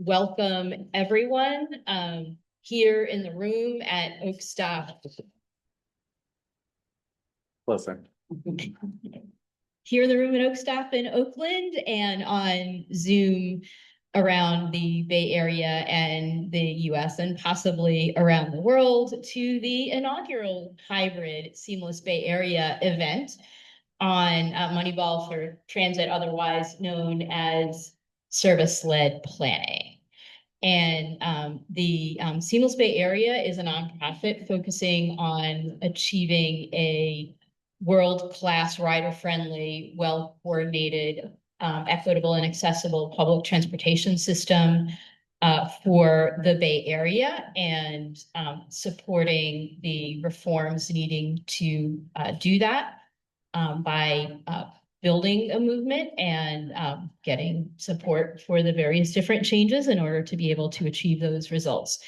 welcome everyone here in the room at Oak Stop. Listen. Here in the room at Oak Stop in Oakland and on Zoom around the Bay Area and the US and possibly around the world to the inaugural hybrid Seamless Bay Area event on Moneyball for Transit, otherwise known as service-led planning. And the Seamless Bay Area is a nonprofit focusing on achieving a world-class, rider-friendly, well-coordinated, equitable and accessible public transportation system for the Bay Area and supporting the reforms needing to do that by building a movement and getting support for the various different changes in order to be able to achieve those results.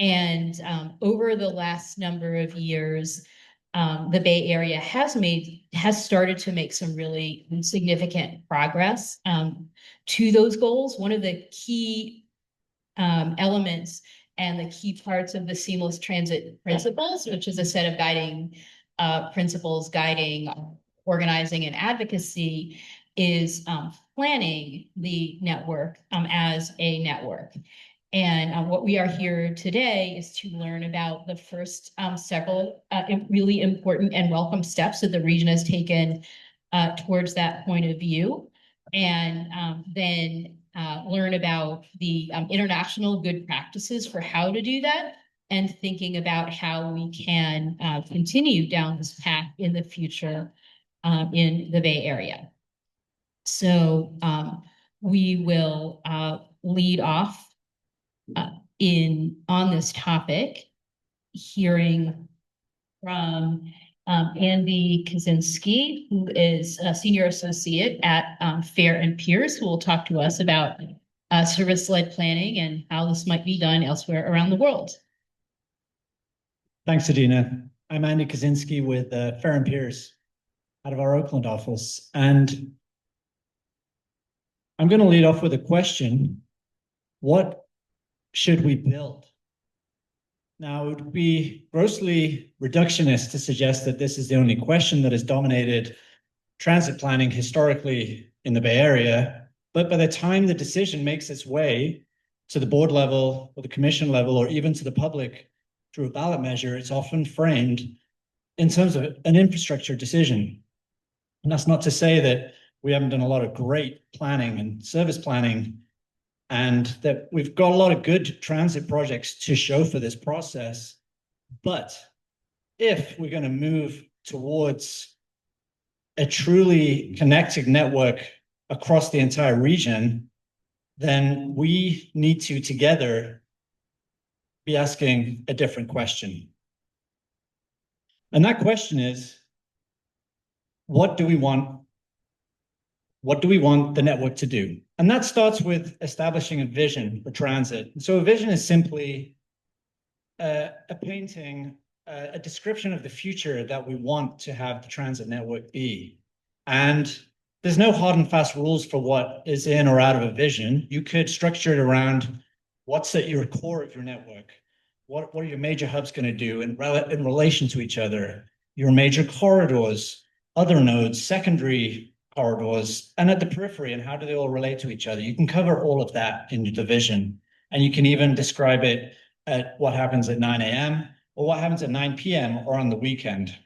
And over the last number of years, the Bay Area has started to make some really significant progress to those goals. One of the key elements and the key parts of the seamless transit principles, which is a set of guiding principles guiding organizing and advocacy, is planning the network as a network. And what we are here today is to learn about the first several really important and welcome steps that the region has taken towards that point of view. And then learn about the international good practices for how to do that, and thinking about how we can continue down this path in the future in the Bay Area. So we will lead off on this topic, hearing from Andy Kaczynski, who is a senior associate at Fair and Peers, who will talk to us about service-led planning and how this might be done elsewhere around the world. Thanks, Adina. I'm Andy Kaczynski with Fair and Peers out of our Oakland office. And I'm going to lead off with a question. What should we build? Now, it would be grossly reductionist to suggest that this is the only question that has dominated transit planning historically in the Bay Area. But by the time the decision makes its way to the board level or the commission level, or even to the public through a ballot measure, it's often framed in terms of an infrastructure decision. And that's not to say that we haven't done a lot of great planning and service planning, and that we've got a lot of good transit projects to show for this process. But if we're going to move towards a truly connected network across the entire region, then we need to together be asking a different question. And that question is, what do we want? What do we want the network to do? And that starts with establishing a vision for transit. So a vision is simply a painting, a description of the future that we want to have the transit network be. And there's no hard and fast rules for what is in or out of a vision. You could structure it around what's at your core of your network. What are your major hubs going to do in relation to each other? Your major corridors, other nodes, secondary corridors, and at the periphery, and how do they all relate to each other? You can cover all of that in your division, and you can even describe it at what happens at 9 a.m. or what happens at 9 p.m. or on the weekend.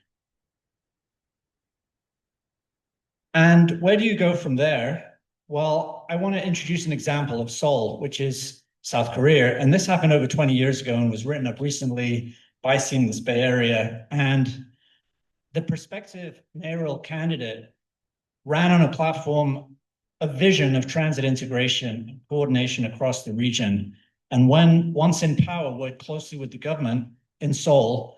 And where do you go from there? Well, I want to introduce an example of Seoul, which is South Korea. And this happened over 20 years ago and was written up recently by Seamless Bay Area. And the prospective mayoral candidate ran on a platform, a vision of transit integration and coordination across the region. And once in power, worked closely with the government in Seoul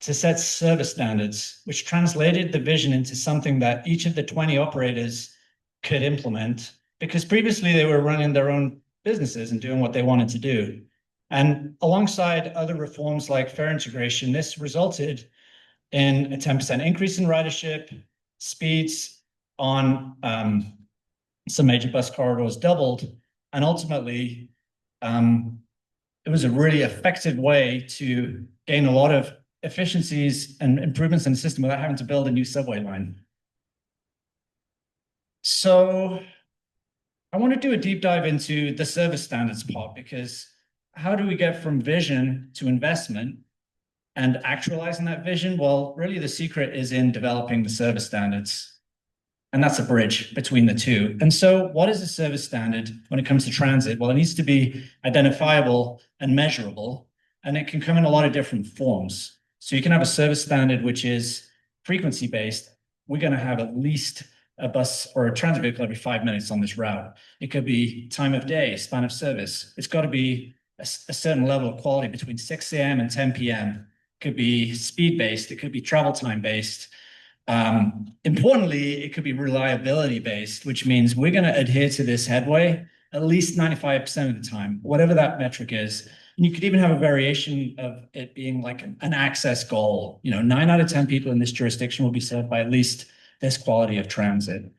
to set service standards, which translated the vision into something that each of the 20 operators could implement, because previously they were running their own businesses and doing what they wanted to do. And alongside other reforms like fare integration, this resulted in a 10% increase in ridership, speeds on some major bus corridors doubled, and ultimately it was a really effective way to gain a lot of efficiencies and improvements in the system without having to build a new subway line. So I want to do a deep dive into the service standards part, because how do we get from vision to investment and actualizing that vision? Well, really the secret is in developing the service standards. And that's a bridge between the two. And so what is a service standard when it comes to transit? Well, it needs to be identifiable and measurable, and it can come in a lot of different forms. So you can have a service standard which is frequency-based. We're going to have at least a bus or a transit vehicle every 5 minutes on this route. It could be time of day, span of service. It's got to be a certain level of quality between 6 a.m. and 10 p.m. It could be speed-based. It could be travel time-based. Importantly, it could be reliability based, which means we're going to adhere to this headway at least 95% of the time, whatever that metric is. And you could even have a variation of it being like an access goal. 9 out of 10 people in this jurisdiction will be served by at least this quality of transit.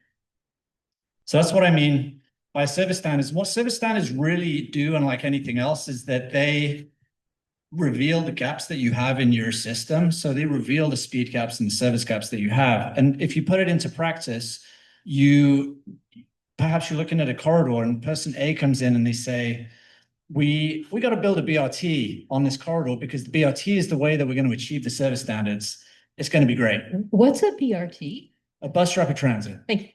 So that's what I mean by service standards. What service standards really do, unlike anything else, is that they reveal the gaps that you have in your system. So they reveal the speed gaps and the service gaps that you have. And if you put it into practice, perhaps you're looking at a corridor and person A comes in and they say, we got to build a BRT on this corridor because the BRT is the way that we're going to achieve the service standards. It's going to be great. What's a BRT? A bus rapid transit. Thank you.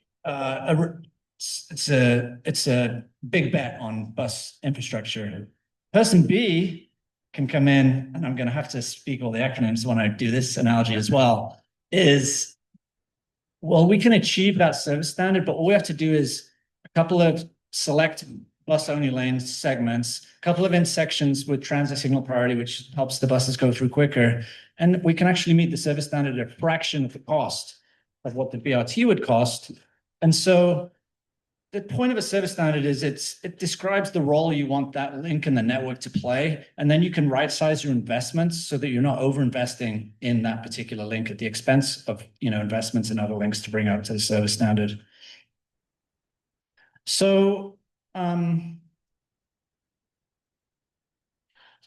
It's a big bet on bus infrastructure. Person B can come in, and I'm going to have to speak all the acronyms when I do this analogy as well, we can achieve that service standard, but all we have to do is a couple of select bus-only lane segments, a couple of intersections with transit signal priority, which helps the buses go through quicker, and we can actually meet the service standard at a fraction of the cost of what the BRT would cost. And so the point of a service standard is it describes the role you want that link in the network to play, and then you can right size your investments so that you're not over investing in that particular link at the expense of investments in other links to bring up to the service standard. So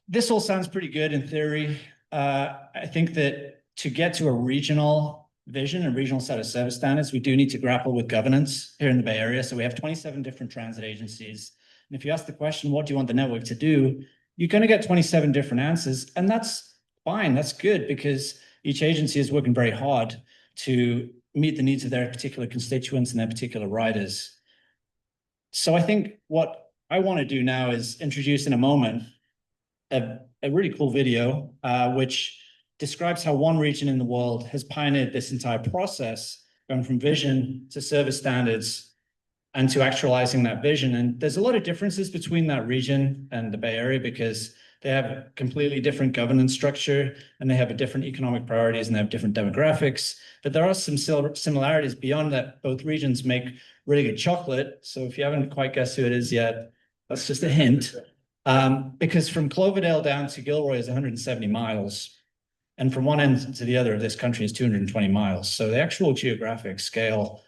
this all sounds pretty good in theory. I think that to get to a regional vision and regional set of service standards, we do need to grapple with governance here in the Bay Area. So we have 27 different transit agencies. And if you ask the question, what do you want the network to do? You're going to get 27 different answers. And that's fine. That's good, because each agency is working very hard to meet the needs of their particular constituents and their particular riders. So I think what I want to do now is introduce in a moment a really cool video, which describes how one region in the world has pioneered this entire process, going from vision to service standards and to actualizing that vision. And there's a lot of differences between that region and the Bay Area, because they have a completely different governance structure, and they have a different economic priorities, and they have different demographics. But there are some similarities beyond that. Both regions make really good chocolate. So if you haven't quite guessed who it is yet, that's just a hint. Because from Cloverdale down to Gilroy is 170 miles. And from one end to the other of this country is 220 miles. So the actual geographic scale,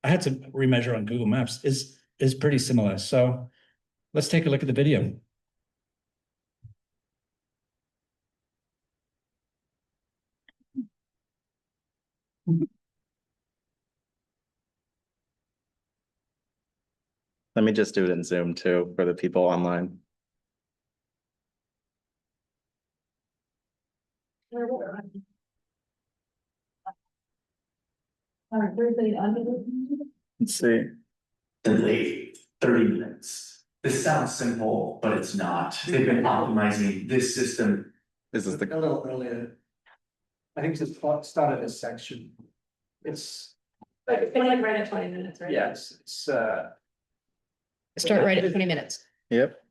I had to remeasure on Google Maps, is pretty similar. So let's take a look at the video. Let me just do it in Zoom too for the people online. Let's see. Delayed 30 minutes. This sounds simple, but it's not. They've been optimizing this system. This is the A little earlier. I think it's the start of this section. It's like right at 20 minutes, right? yes, Start right at 20 minutes. Yep.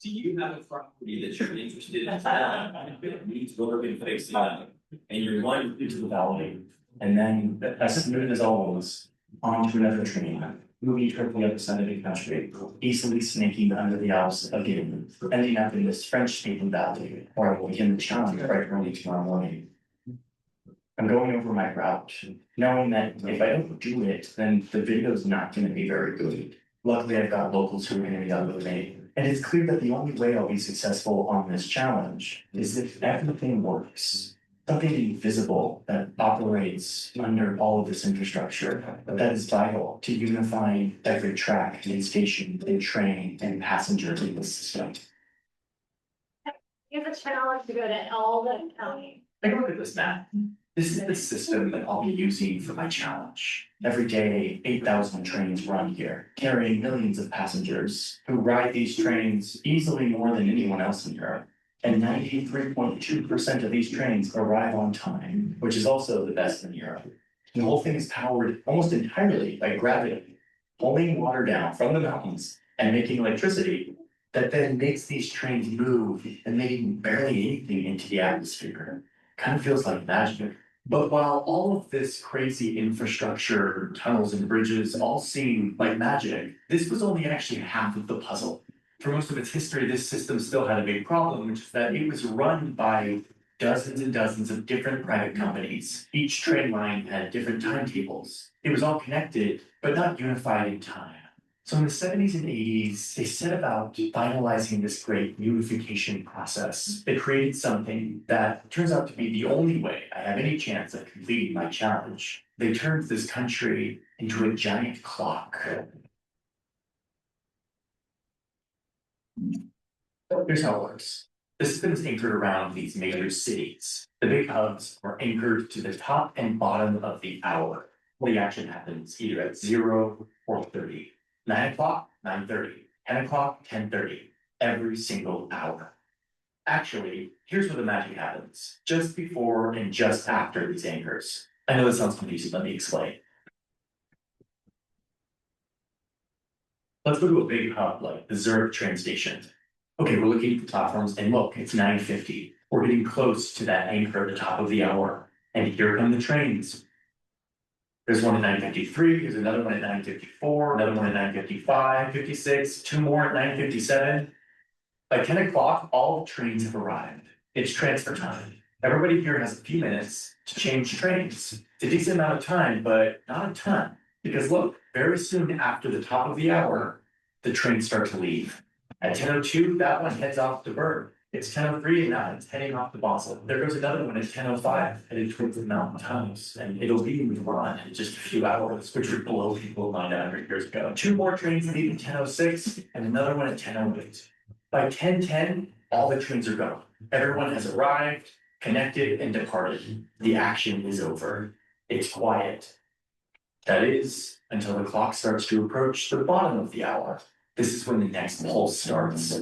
Do you have a property that you're interested in? You need to go over and fix that, and you're going into the valley, and then as smooth as always, onto another train, moving toward the other side of the country, easily snaking under the Alps again, ending up in this French-speaking valley, or in the challenge right early tomorrow morning. I'm going over my route, knowing that if I don't do it, then the video's not gonna be very good. Luckily, I've got locals who are gonna be up with me, and it's clear that the only way I'll be successful on this challenge is if everything works. Something invisible that operates under all of this infrastructure, but that is vital to unifying every track and station and train and passenger in the system. You have a challenge to go to all the county. Take a look at this map. This is the system that I'll be using for my challenge. Every day, 8,000 trains run here, carrying millions of passengers who ride these trains easily more than anyone else in Europe. And 93.2% of these trains arrive on time, which is also the best in Europe. The whole thing is powered almost entirely by gravity, pulling water down from the mountains and making electricity that then makes these trains move and making barely anything into the atmosphere. Kind of feels like magic. But while all of this crazy infrastructure, tunnels and bridges all seem like magic, this was only actually half of the puzzle. For most of its history, this system still had a big problem, which is that it was run by dozens and dozens of different private companies. Each train line had different timetables. It was all connected, but not unified in time. So in the 70s and 80s, they set about finalizing this great unification process. They created something that turns out to be the only way I have any chance of completing my challenge. They turned this country into a giant clock. Here's how it works. The system is anchored around these major cities. The big hubs are anchored to the top and bottom of the hour. The action happens either at 0 or 30. 9 o'clock, 9:30, 10 o'clock, 10:30, every single hour. Actually, here's where the magic happens, just before and just after these anchors. I know this sounds confusing, let me explain. Let's go to a big hub like the Zurich train station. Okay, we're looking at the platforms and look, it's 9:50. We're getting close to that anchor at the top of the hour. And here come the trains. There's one at 9:53, there's another one at 9:54, another one at 9:55, 56, two more at 9:57. By 10 o'clock, all the trains have arrived. It's transfer time. Everybody here has a few minutes to change trains. It's a decent amount of time, but not a ton. Because look, very soon after the top of the hour, the trains start to leave. At 10:02, that one heads off to Bern. It's 10:03 and now it's heading off to Basel. There goes another one at 10:05 headed towards the mountain tunnels, and it'll be run in just a few hours, which would blow people mind 100 years ago. Two more trains leave at 10:06 and another one at 10:08. By 10:10, all the trains are gone. Everyone has arrived, connected, and departed. The action is over. It's quiet. That is, until the clock starts to approach the bottom of the hour. This is when the next pulse starts.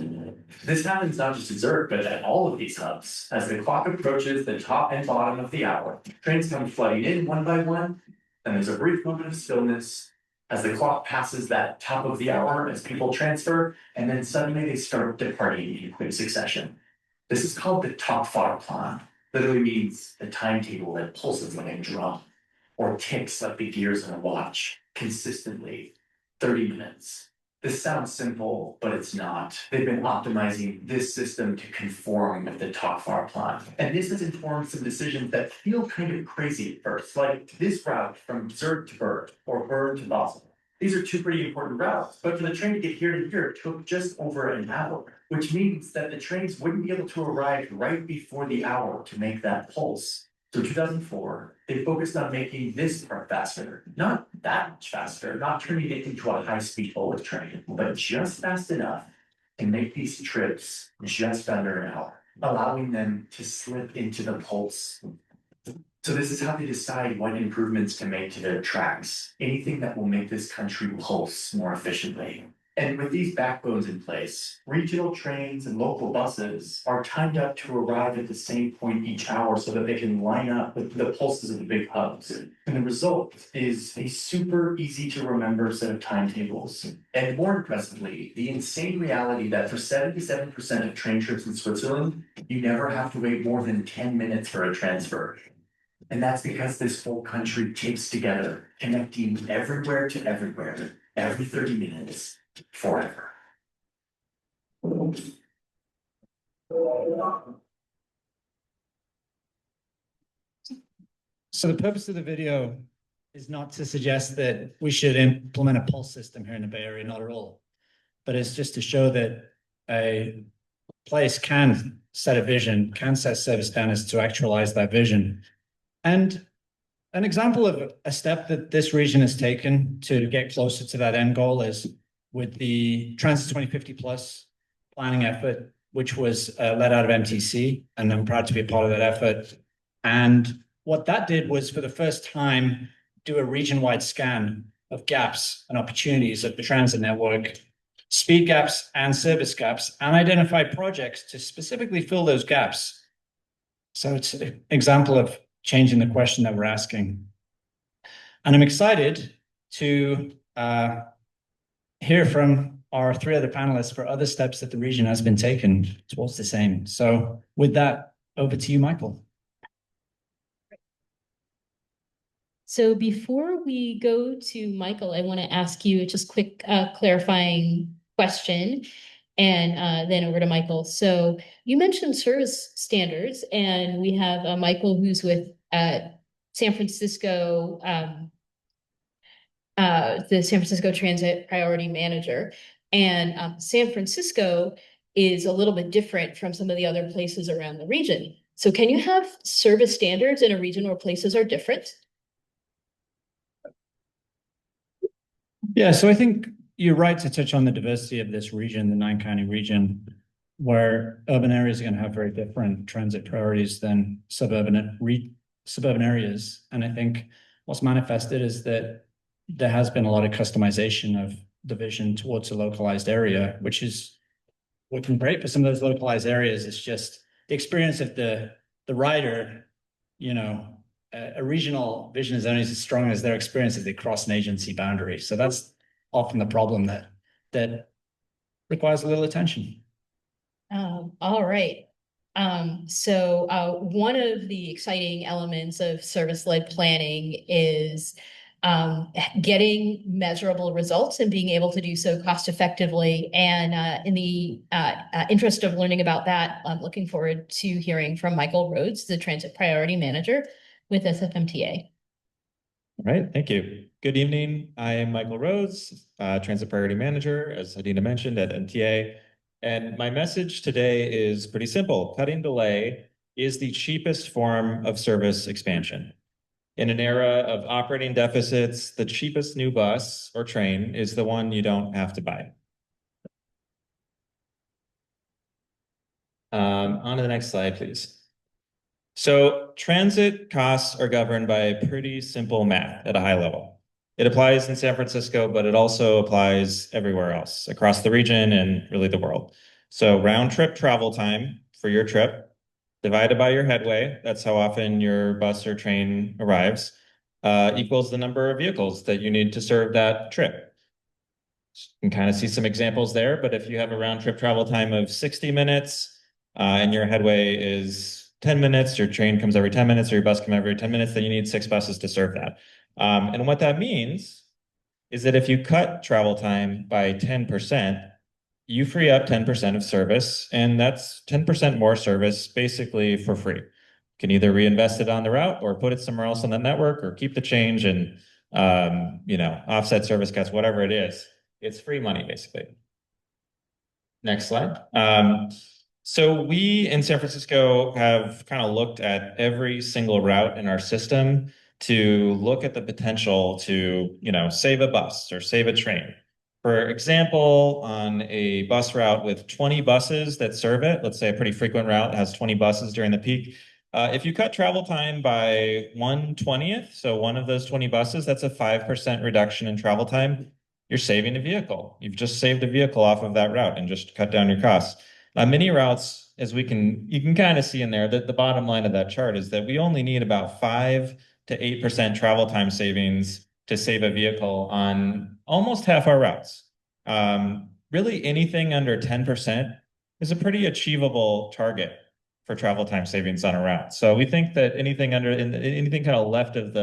This happens not just at Zurich, but at all of these hubs. As the clock approaches the top and bottom of the hour, trains come flooding in one by one, and there's a brief moment of stillness as the clock passes that top of the hour as people transfer, and then suddenly they start departing in quick succession. This is called the Topfahrplan. Literally means the timetable that pulses like a drum, or ticks like the gears in a watch, consistently, 30 minutes. This sounds simple, but it's not. They've been optimizing this system to conform with the Topfahrplan. And this has informed some decisions that feel kind of crazy at first, like this route from Zurich to Bern, or Bern to Basel. These are two pretty important routes, but for the train to get here to here, it took just over an hour, which means that the trains wouldn't be able to arrive right before the hour to make that pulse. So 2004, they focused on making this part faster, not that much faster, not turning it into a high-speed bullet train, but just fast enough to make these trips just under an hour, allowing them to slip into the pulse. So this is how they decide what improvements to make to their tracks, anything that will make this country pulse more efficiently. And with these backbones in place, regional trains and local buses are timed up to arrive at the same point each hour so that they can line up with the pulses of the big hubs. And the result is a super easy to remember set of timetables. And more impressively, the insane reality that for 77% of train trips in Switzerland, you never have to wait more than 10 minutes for a transfer. And that's because this whole country takes together, connecting everywhere to everywhere, every 30 minutes. Forever. So the purpose of the video is not to suggest that we should implement a pulse system here in the Bay Area, not at all. But it's just to show that a place can set a vision, can set service standards to actualize that vision. And an example of a step that this region has taken to get closer to that end goal is with the Transit 2050 Plus planning effort, which was led out of MTC, and I'm proud to be a part of that effort. And what that did was, for the first time, do a region-wide scan of gaps and opportunities of the transit network, speed gaps and service gaps, and identify projects to specifically fill those gaps. So it's an example of changing the question that we're asking. And I'm excited to hear from our three other panelists for other steps that the region has been taken towards the same. So with that, over to you, Michael. So before we go to Michael, I want to ask you just quick clarifying question, and then over to Michael. So you mentioned service standards, and we have Michael, who's with San Francisco, the San Francisco Transit Priority Manager. And San Francisco is a little bit different from some of the other places around the region. So can you have service standards in a region where places are different? Yeah, so I think you're right to touch on the diversity of this region, the 9-county region, where urban areas are going to have very different transit priorities than suburban areas. And I think what's manifested is that there has been a lot of customization of the vision towards a localized area, which is working great for some of those localized areas. It's just the experience of the rider, you know, a regional vision is only as strong as their experience as they cross an agency boundary. So that's often the problem that requires a little attention. All right. So one of the exciting elements of service-led planning is getting measurable results and being able to do so cost effectively. And in the interest of learning about that, I'm looking forward to hearing from Michael Rhodes, the Transit Priority Manager with SFMTA. All right, thank you. Good evening. I am Michael Rhodes, Transit Priority Manager, as Hadina mentioned, at MTA. And my message today is pretty simple. Cutting delay is the cheapest form of service expansion. In an era of operating deficits, the cheapest new bus or train is the one you don't have to buy. On to the next slide, please. So transit costs are governed by pretty simple math at a high level. It applies in San Francisco, but it also applies everywhere else across the region and really the world. So round trip travel time for your trip divided by your headway, that's how often your bus or train arrives, equals the number of vehicles that you need to serve that trip. You can kind of see some examples there, but if you have a round trip travel time of 60 minutes and your headway is 10 minutes, your train comes every 10 minutes, or your bus comes every 10 minutes, then you need 6 buses to serve that. And what that means is that if you cut travel time by 10%, you free up 10% of service, and that's 10% more service basically for free. You can either reinvest it on the route or put it somewhere else on the network or keep the change and offset service cuts, whatever it is. It's free money, basically. Next slide. So we in San Francisco have kind of looked at every single route in our system to look at the potential to, save a bus or save a train. For example, on a bus route with 20 buses that serve it, let's say a pretty frequent route has 20 buses during the peak. If you cut travel time by 1/20th, so one of those 20 buses, that's a 5% reduction in travel time. You're saving a vehicle. You've just saved a vehicle off of that route and just cut down your costs. Many routes, as you can kind of see in there, that the bottom line of that chart is that we only need about 5 to 8% travel time savings to save a vehicle on almost half our routes. Really anything under 10% is a pretty achievable target for travel time savings on a route. So we think that anything kind of left of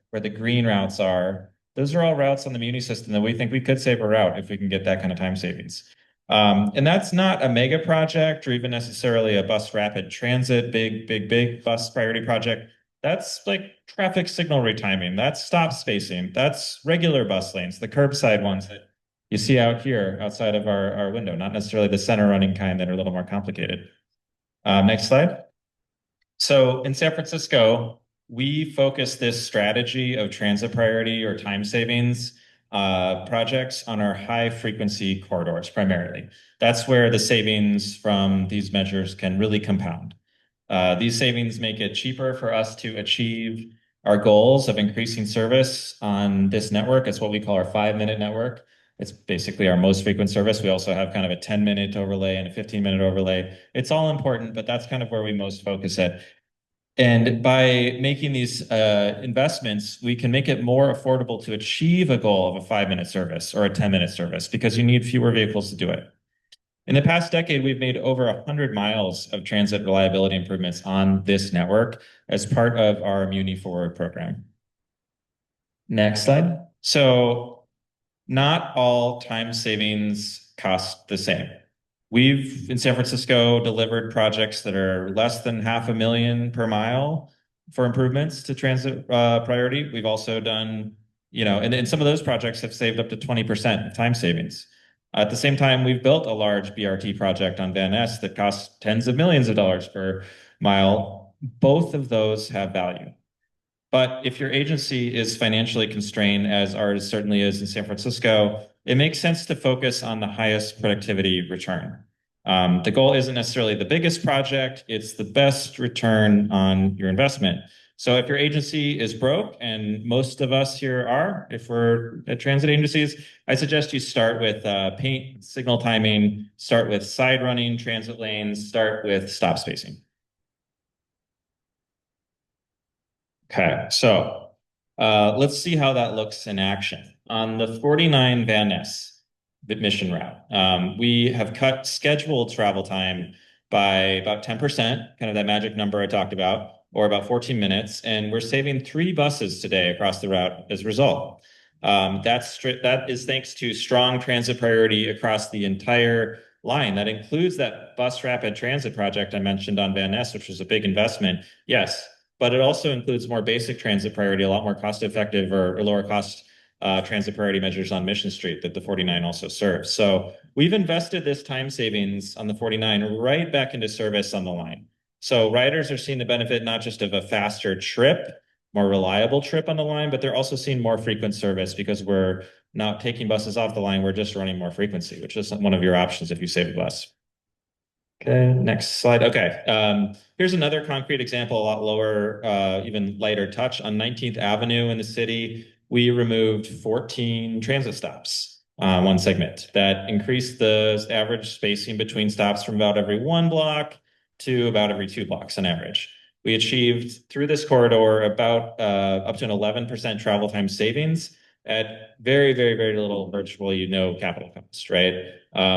where the green routes are, those are all routes on the Muni system that we think we could save a route if we can get that kind of time savings. And that's not a mega project or even necessarily a bus rapid transit, big bus priority project. That's like traffic signal retiming. That's stop spacing. That's regular bus lanes, the curbside ones that you see out here outside of our window, not necessarily the center running kind that are a little more complicated. Next slide. So in San Francisco, we focus this strategy of transit priority or time savings projects on our high frequency corridors primarily. That's where the savings from these measures can really compound. These savings make it cheaper for us to achieve our goals of increasing service on this network. It's what we call our 5-minute network. It's basically our most frequent service. We also have kind of a 10-minute overlay and a 15-minute overlay. It's all important, but that's kind of where we most focus it. And by making these investments, we can make it more affordable to achieve a goal of a 5-minute service or a 10-minute service because you need fewer vehicles to do it. In the past decade, we've made over 100 miles of transit reliability improvements on this network as part of our Muni Forward program. Next slide. So not all time savings cost the same. We've, in San Francisco, delivered projects that are less than $500,000 per mile for improvements to transit priority. We've also done, and some of those projects have saved up to 20% of time savings. At the same time, we've built a large BRT project on Van Ness that costs tens of millions of dollars per mile. Both of those have value. But if your agency is financially constrained, as ours certainly is in San Francisco, it makes sense to focus on the highest productivity return. The goal isn't necessarily the biggest project, it's the best return on your investment. So if your agency is broke, and most of us here are, if we're at transit agencies, I suggest you start with paint, signal timing, start with side running transit lanes, start with stop spacing. Okay, so let's see how that looks in action. On the 49 Van Ness mission route, we have cut scheduled travel time by about 10%, kind of that magic number I talked about, or about 14 minutes, and we're saving 3 buses today across the route as a result. That is thanks to strong transit priority across the entire line. That includes that bus rapid transit project I mentioned on Van Ness, which was a big investment. Yes, but it also includes more basic transit priority, a lot more cost-effective or lower cost transit priority measures on Mission Street that the 49 also serves. So we've invested this time savings on the 49 right back into service on the line. So riders are seeing the benefit not just of a faster trip, more reliable trip on the line, but they're also seeing more frequent service because we're not taking buses off the line, we're just running more frequency, which is one of your options if you save a bus. Okay, next slide. Okay, here's another concrete example, a lot lower, even lighter touch. On 19th Avenue in the city, we removed 14 transit stops on one segment. That increased the average spacing between stops from about every 1 block to about every 2 blocks on average. We achieved through this corridor about up to an 11% travel time savings at very, very, very little, virtually no capital cost, right?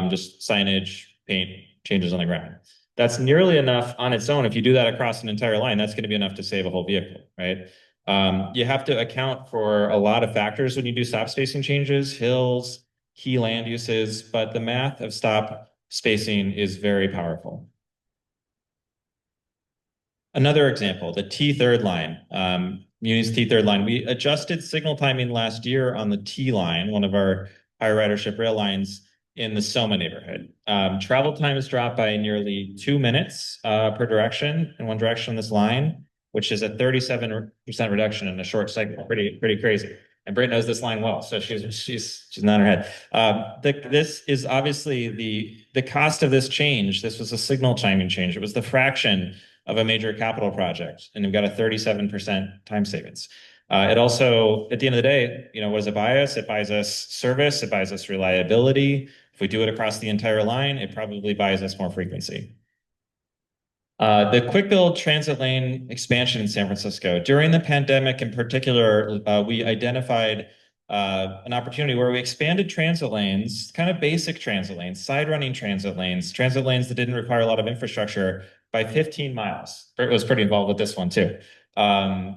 Just signage, paint, changes on the ground. That's nearly enough on its own. If you do that across an entire line, that's going to be enough to save a whole vehicle, right? You have to account for a lot of factors when you do stop spacing changes, hills, key land uses, but the math of stop spacing is very powerful. Another example, the T3 line, Muni's T3 line. We adjusted signal timing last year on the T line, one of our high ridership rail lines in the Soma neighborhood. Travel time has dropped by nearly 2 minutes per direction in one direction on this line, which is a 37% reduction in a short segment. Pretty crazy. And Britt knows this line well, so she's not in her head. This is obviously the cost of this change. This was a signal timing change. It was the fraction of a major capital project, and we've got a 37% time savings. It also, at the end of the day, what does it buy us? It buys us service, it buys us reliability. If we do it across the entire line, it probably buys us more frequency. The quick build transit lane expansion in San Francisco. During the pandemic in particular, we identified an opportunity where we expanded transit lanes, kind of basic transit lanes, side running transit lanes that didn't require a lot of infrastructure by 15 miles. Britt was pretty involved with this one too. So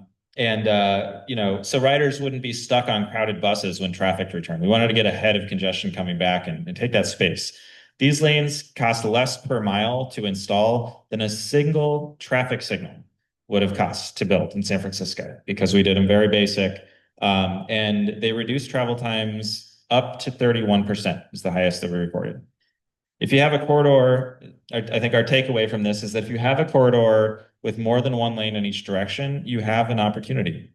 riders wouldn't be stuck on crowded buses when traffic returned. We wanted to get ahead of congestion coming back and take that space. These lanes cost less per mile to install than a single traffic signal. would have cost to build in San Francisco because we did them very basic. And they reduced travel times up to 31% is the highest that we recorded. If you have a corridor, I think our takeaway from this is that if you have a corridor with more than one lane in each direction, you have an opportunity.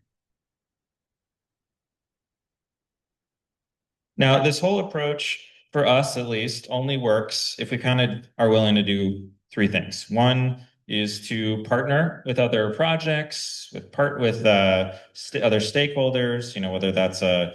Now, this whole approach, for us at least, only works if we kind of are willing to do three things. One is to partner with other projects, with other stakeholders, whether that's a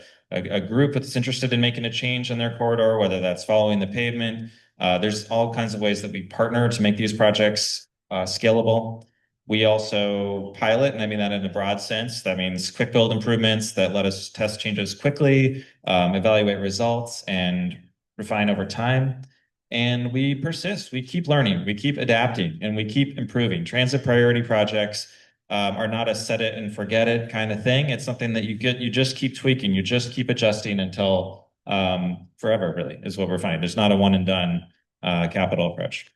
group that's interested in making a change in their corridor, whether that's following the pavement. There's all kinds of ways that we partner to make these projects scalable. We also pilot, and I mean that in a broad sense. That means quick build improvements that let us test changes quickly, evaluate results, and refine over time. And we persist. We keep learning. We keep adapting, and we keep improving. Transit priority projects are not a set it and forget it kind of thing. It's something that you just keep tweaking. You just keep adjusting until forever, really, is what we're finding. There's not a one and done capital approach.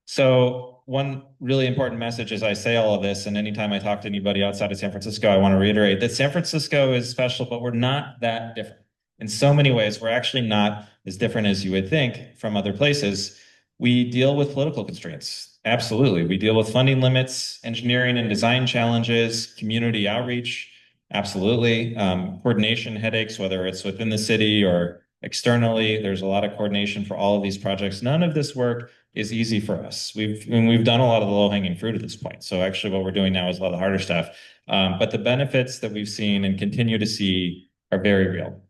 So one really important message as I say all of this, and anytime I talk to anybody outside of San Francisco, I want to reiterate that San Francisco is special, but we're not that different. In so many ways, we're actually not as different as you would think from other places. We deal with political constraints. Absolutely. We deal with funding limits, engineering and design challenges, community outreach. Absolutely. Coordination headaches, whether it's within the city or externally. There's a lot of coordination for all of these projects. None of this work is easy for us. We've done a lot of the low-hanging fruit at this point. So actually what we're doing now is a lot of the harder stuff. But the benefits that we've seen and continue to see are very real.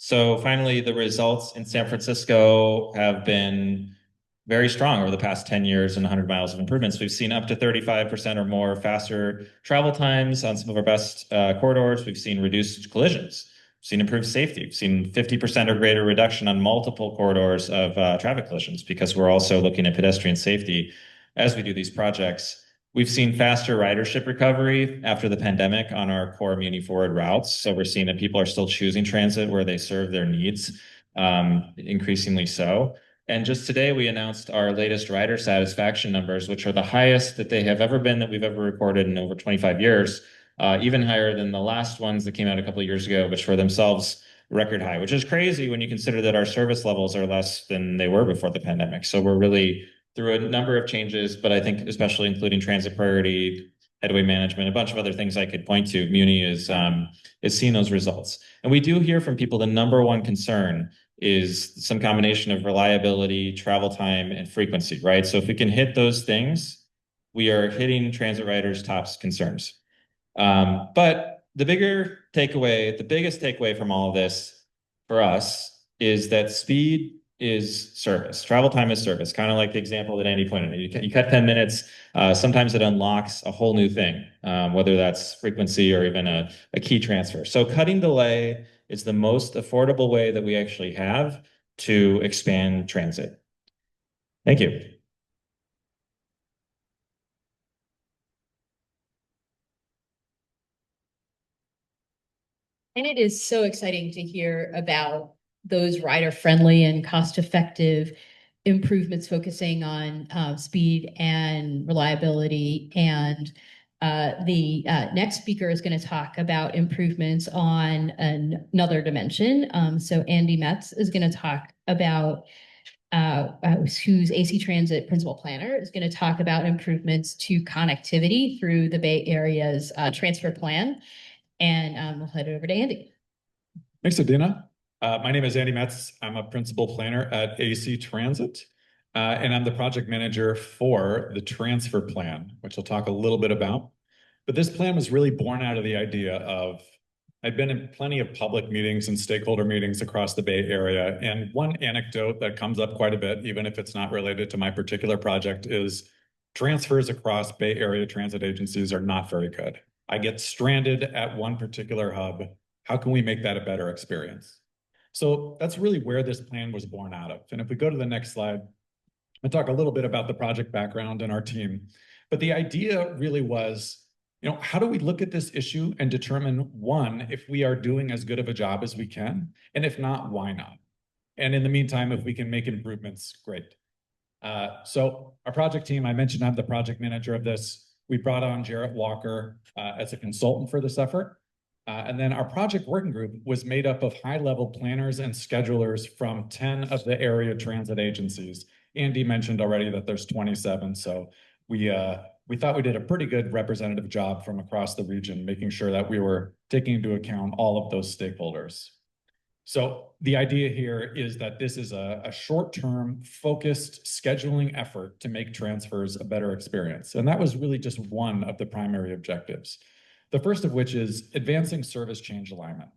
So finally, the results in San Francisco have been very strong over the past 10 years and 100 miles of improvements. We've seen up to 35% or more faster travel times on some of our best corridors. We've seen reduced collisions. We've seen improved safety. We've seen 50% or greater reduction on multiple corridors of traffic collisions because we're also looking at pedestrian safety as we do these projects. We've seen faster ridership recovery after the pandemic on our core Muni Forward routes. So we're seeing that people are still choosing transit where they serve their needs, increasingly so. And just today, we announced our latest rider satisfaction numbers, which are the highest that they have ever been that we've ever recorded in over 25 years, even higher than the last ones that came out a couple of years ago, which were themselves record high, which is crazy when you consider that our service levels are less than they were before the pandemic. So we're really through a number of changes, but I think especially including transit priority, headway management, a bunch of other things I could point to. Muni is seeing those results. And we do hear from people the number one concern is some combination of reliability, travel time, and frequency, right? So if we can hit those things, we are hitting transit riders' top concerns. But the biggest takeaway from all of this for us is that speed is service. Travel time is service, kind of like the example that Andy pointed out. You cut 10 minutes, sometimes it unlocks a whole new thing, whether that's frequency or even a key transfer. So cutting delay is the most affordable way that we actually have to expand transit. Thank you. And it is so exciting to hear about those rider-friendly and cost-effective improvements focusing on speed and reliability. And the next speaker is going to talk about improvements on another dimension. So Andy Metz is going to talk about, who's AC Transit Principal Planner, is going to talk about improvements to connectivity through the Bay Area's transfer plan. And we'll head over to Andy. Thanks, Adina. My name is Andy Metz. I'm a principal planner at AC Transit, and I'm the project manager for the transfer plan, which I'll talk a little bit about. But this plan was really born out of the idea of, I've been in plenty of public meetings and stakeholder meetings across the Bay Area, and one anecdote that comes up quite a bit, even if it's not related to my particular project, is transfers across Bay Area transit agencies are not very good. I get stranded at one particular hub. How can we make that a better experience? So that's really where this plan was born out of. And if we go to the next slide, I'll talk a little bit about the project background and our team. But the idea really was, how do we look at this issue and determine, one, if we are doing as good of a job as we can? And if not, why not? And in the meantime, if we can make improvements, great. So our project team, I mentioned I'm the project manager of this. We brought on Jarrett Walker as a consultant for this effort. And then our project working group was made up of high-level planners and schedulers from 10 of the area transit agencies. Andy mentioned already that there's 27, so we thought we did a pretty good representative job from across the region, making sure that we were taking into account all of those stakeholders. So the idea here is that this is a short-term focused scheduling effort to make transfers a better experience. And that was really just one of the primary objectives. The first of which is advancing service change alignment.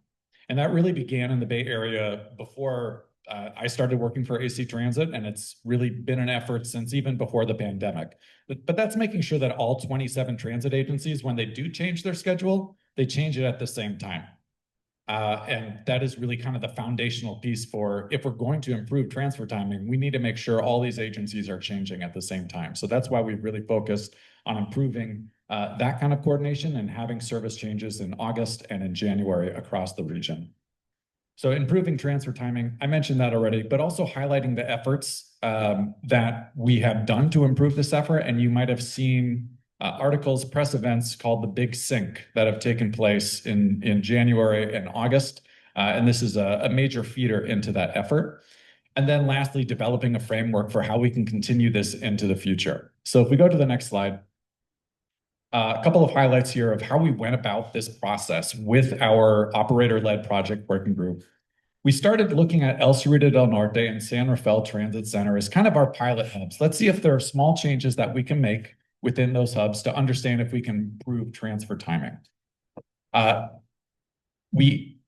And that really began in the Bay Area before I started working for AC Transit, and it's really been an effort since even before the pandemic. But that's making sure that all 27 transit agencies, when they do change their schedule, they change it at the same time. And that is really kind of the foundational piece for if we're going to improve transfer timing, we need to make sure all these agencies are changing at the same time. So that's why we've really focused on improving that kind of coordination and having service changes in August and in January across the region. So improving transfer timing, I mentioned that already, but also highlighting the efforts that we have done to improve this effort. And you might have seen articles, press events called the Big Sync that have taken place in January and August. And this is a major feeder into that effort. And then lastly, developing a framework for how we can continue this into the future. So if we go to the next slide, a couple of highlights here of how we went about this process with our operator-led project working group. We started looking at El Cerrito del Norte and San Rafael Transit Center as kind of our pilot hubs. Let's see if there are small changes that we can make within those hubs to understand if we can improve transfer timing. We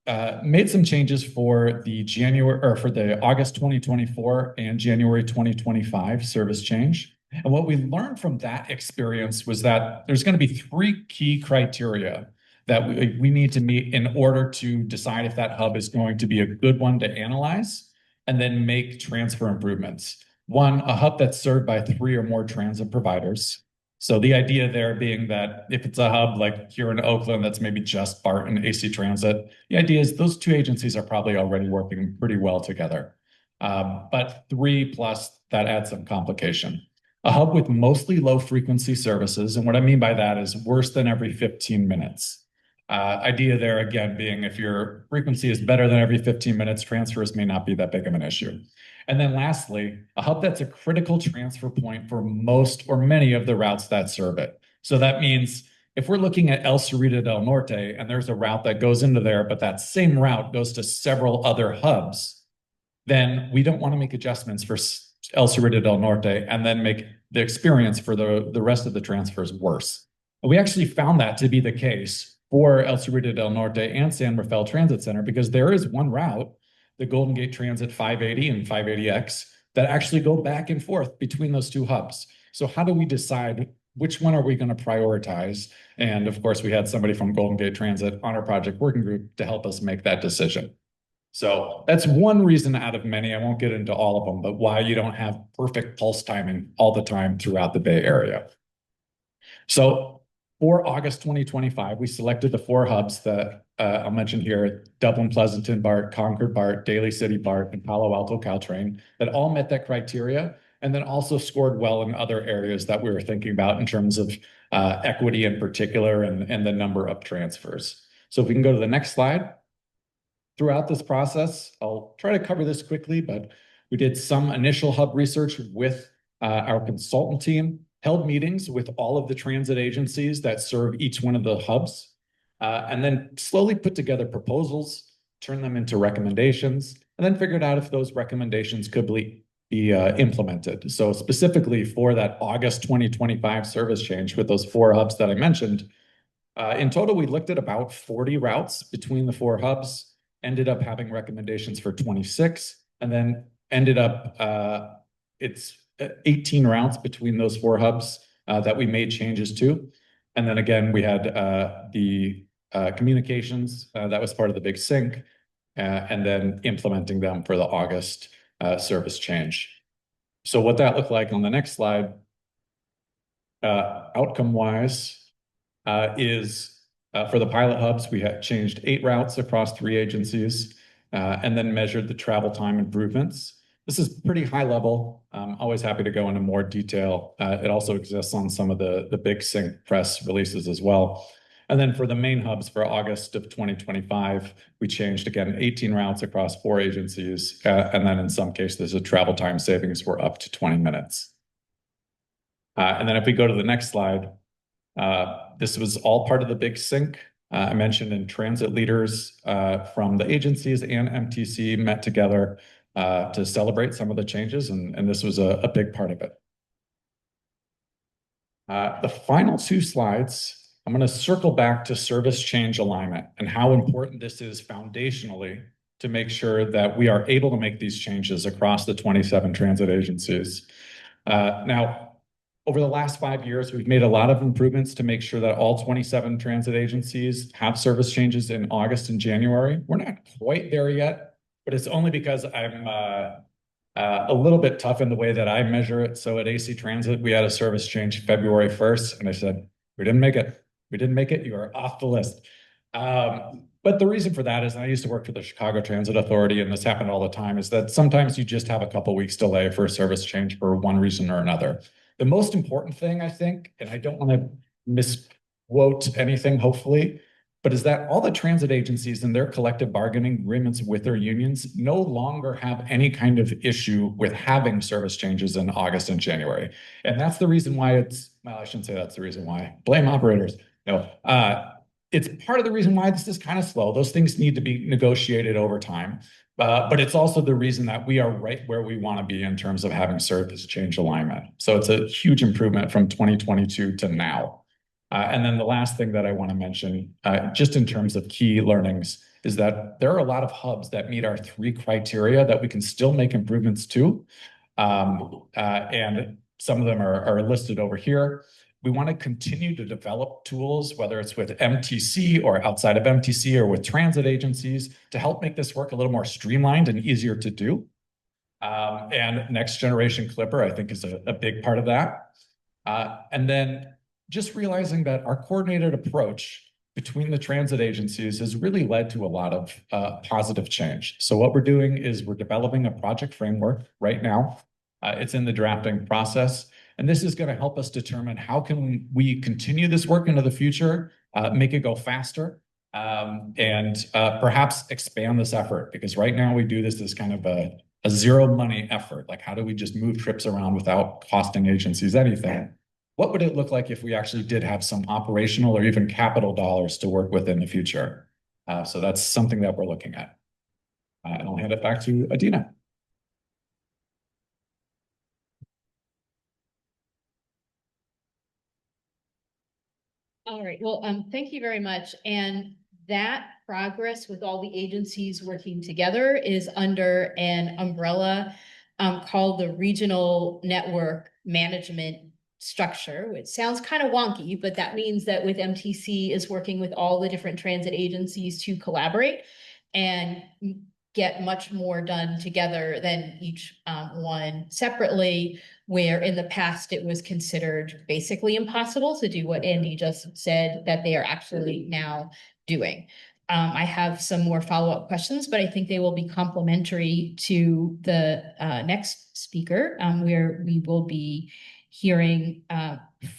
made some changes for the August 2024 and January 2025 service change. And what we learned from that experience was that there's going to be 3 key criteria that we need to meet in order to decide if that hub is going to be a good one to analyze and then make transfer improvements. 1, a hub that's served by 3 or more transit providers. So the idea there being that if it's a hub like here in Oakland, that's maybe just BART and AC Transit, the idea is those 2 agencies are probably already working pretty well together. But 3 plus, that adds some complication. A hub with mostly low frequency services. And what I mean by that is worse than every 15 minutes. Idea there again being if your frequency is better than every 15 minutes, transfers may not be that big of an issue. And then lastly, a hub that's a critical transfer point for most or many of the routes that serve it. So that means if we're looking at El Cerrito del Norte and there's a route that goes into there, but that same route goes to several other hubs, then we don't want to make adjustments for El Cerrito del Norte and then make the experience for the rest of the transfers worse. And we actually found that to be the case for El Cerrito del Norte and San Rafael Transit Center because there is one route, the Golden Gate Transit 580 and 580X, that actually go back and forth between those 2 hubs. So how do we decide which one are we going to prioritize? And of course, we had somebody from Golden Gate Transit on our project working group to help us make that decision. So that's one reason out of many, I won't get into all of them, but why you don't have perfect pulse timing all the time throughout the Bay Area. So for August 2025, we selected the 4 hubs that I'll mention here, Dublin Pleasanton BART, Concord BART, Daly City BART, and Palo Alto Caltrain, that all met that criteria, and then also scored well in other areas that we were thinking about in terms of equity in particular and the number of transfers. So if we can go to the next slide. Throughout this process, I'll try to cover this quickly, but we did some initial hub research with our consultant team, held meetings with all of the transit agencies that serve each one of the hubs, and then slowly put together proposals, turned them into recommendations, and then figured out if those recommendations could be implemented. So specifically for that August 2025 service change with those 4 hubs that I mentioned, in total, we looked at about 40 routes between the 4 hubs, ended up having recommendations for 26, and then ended up, it's 18 routes between those 4 hubs that we made changes to. And then again, we had the communications that was part of the Big Sync, and then implementing them for the August service change. So what that looked like on the next slide, outcome-wise, is for the pilot hubs, we had changed 8 routes across 3 agencies and then measured the travel time improvements. This is pretty high level. I'm always happy to go into more detail. It also exists on some of the big sync press releases as well. And then for the main hubs for August of 2025, we changed again 18 routes across 4 agencies. And then in some cases, the travel time savings were up to 20 minutes. And then if we go to the next slide, this was all part of the big sync. I mentioned in transit leaders from the agencies and MTC met together to celebrate some of the changes, and this was a big part of it. The final 2 slides, I'm going to circle back to service change alignment and how important this is foundationally to make sure that we are able to make these changes across the 27 transit agencies. Now, over the last 5 years, we've made a lot of improvements to make sure that all 27 transit agencies have service changes in August and January. We're not quite there yet, but it's only because I'm a little bit tough in the way that I measure it. So at AC Transit, we had a service change February 1st, and I said, we didn't make it. We didn't make it. You are off the list. But the reason for that is, and I used to work for the Chicago Transit Authority, and this happened all the time, is that sometimes you just have a couple weeks delay for a service change for one reason or another. The most important thing, I think, and I don't want to misquote anything, hopefully, but is that all the transit agencies and their collective bargaining agreements with their unions no longer have any kind of issue with having service changes in August and January. And that's the reason why well, I shouldn't say that's the reason why. Blame operators. No, it's part of the reason why this is kind of slow. Those things need to be negotiated over time. But it's also the reason that we are right where we want to be in terms of having service change alignment. So it's a huge improvement from 2022 to now. And then the last thing that I want to mention, just in terms of key learnings, is that there are a lot of hubs that meet our 3 criteria that we can still make improvements to. And some of them are listed over here. We want to continue to develop tools, whether it's with MTC or outside of MTC or with transit agencies, to help make this work a little more streamlined and easier to do. And next generation Clipper, I think, is a big part of that. And then just realizing that our coordinated approach between the transit agencies has really led to a lot of positive change. So what we're doing is we're developing a project framework right now. It's in the drafting process. And this is going to help us determine how can we continue this work into the future, make it go faster, and perhaps expand this effort. Because right now we do this as kind of a zero money effort. Like, how do we just move trips around without costing agencies anything? What would it look like if we actually did have some operational or even capital dollars to work with in the future? So that's something that we're looking at. And I'll hand it back to Adina. All right, well, thank you very much. And that progress with all the agencies working together is under an umbrella called the Regional Network Management Structure, which sounds kind of wonky, but that means that with MTC is working with all the different transit agencies to collaborate and get much more done together than each one separately, where in the past it was considered basically impossible to do what Andy just said that they are actually now doing. I have some more follow-up questions, but I think they will be complementary to the next speaker, where we will be hearing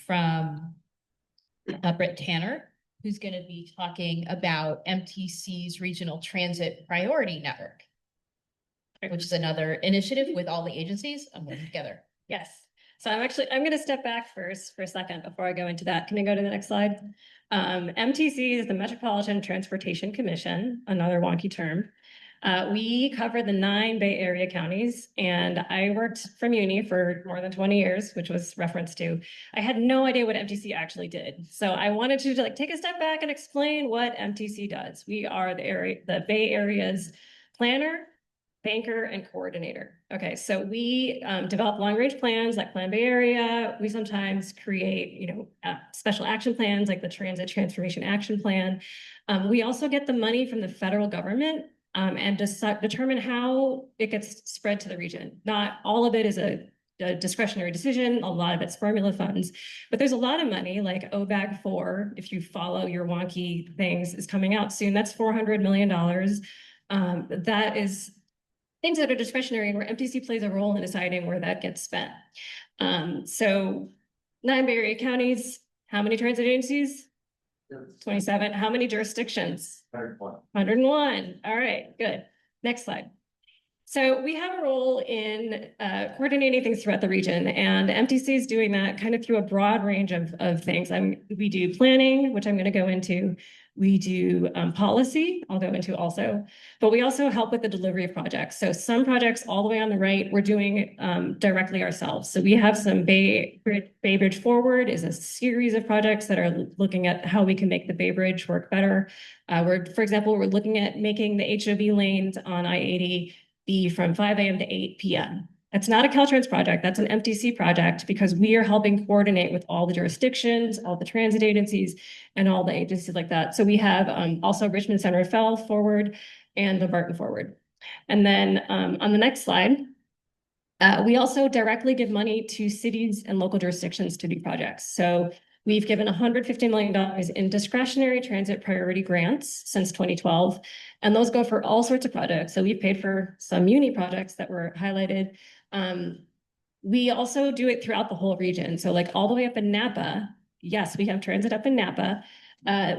from Britt Tanner, who's going to be talking about MTC's Regional Transit Priority Network, which is another initiative with all the agencies working together. Yes. So I'm going to step back first for a second before I go into that. Can I go to the next slide? MTC is the Metropolitan Transportation Commission, another wonky term. We cover the 9 Bay Area counties, and I worked from uni for more than 20 years, which was referenced to. I had no idea what MTC actually did. So I wanted to take a step back and explain what MTC does. We are the Bay Area's planner, banker, and coordinator. Okay, so we develop long-range plans like Plan Bay Area. We sometimes create, special action plans like the Transit Transformation Action Plan. We also get the money from the federal government and determine how it gets spread to the region. Not all of it is a discretionary decision. A lot of it's formula funds, but there's a lot of money like OBAG 4, if you follow your wonky things, is coming out soon. That's $400 million. That is things that are discretionary and where MTC plays a role in deciding where that gets spent. So 9 Bay Area counties, how many transit agencies? 27. How many jurisdictions? 101. All right, good. Next slide. So we have a role in coordinating things throughout the region, and MTC is doing that kind of through a broad range of things. We do planning, which I'm going to go into. We do policy, I'll go into also, but we also help with the delivery of projects. So some projects all the way on the right, we're doing directly ourselves. So we have some Bay Bridge Forward is a series of projects that are looking at how we can make the Bay Bridge work better. For example, we're looking at making the HOV lanes on I-80 be from 5 a.m. to 8 p.m. That's not a Caltrans project, that's an MTC project because we are helping coordinate with all the jurisdictions, all the transit agencies, and all the agencies like that. So we have also Richmond Center Fell Forward and the Barton Forward. And then on the next slide, we also directly give money to cities and local jurisdictions to do projects. So we've given $150 million in discretionary transit priority grants since 2012, and those go for all sorts of projects. So we've paid for some uni projects that were highlighted. We also do it throughout the whole region. So like all the way up in Napa, yes, we have transit up in Napa.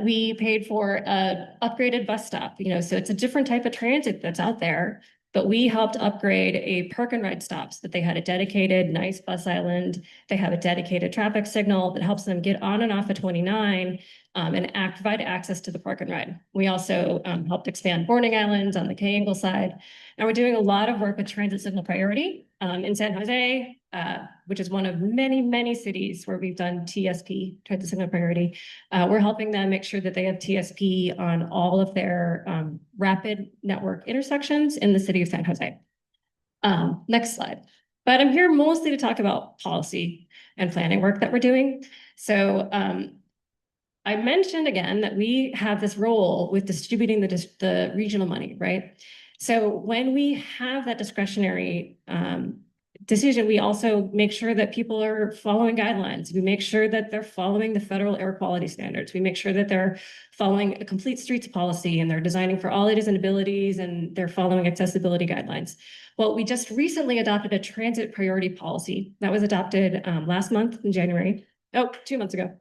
We paid for an upgraded bus stop, so it's a different type of transit that's out there. But we helped upgrade a park and ride stop so that they had a dedicated, nice bus island. They have a dedicated traffic signal that helps them get on and off of 29 and provide access to the park and ride. We also helped expand boarding islands on the K-Angle side. And we're doing a lot of work with transit signal priority in San Jose, which is one of many, many cities where we've done TSP, transit signal priority. We're helping them make sure that they have TSP on all of their rapid network intersections in the city of San Jose. Next slide. But I'm here mostly to talk about policy and planning work that we're doing. So I mentioned again that we have this role with distributing the regional money, right? So when we have that discretionary decision, we also make sure that people are following guidelines. We make sure that they're following the federal air quality standards. We make sure that they're following a complete streets policy and they're designing for all ages and abilities and they're following accessibility guidelines. Well, we just recently adopted a transit priority policy that was adopted last month in January. 2 months ago.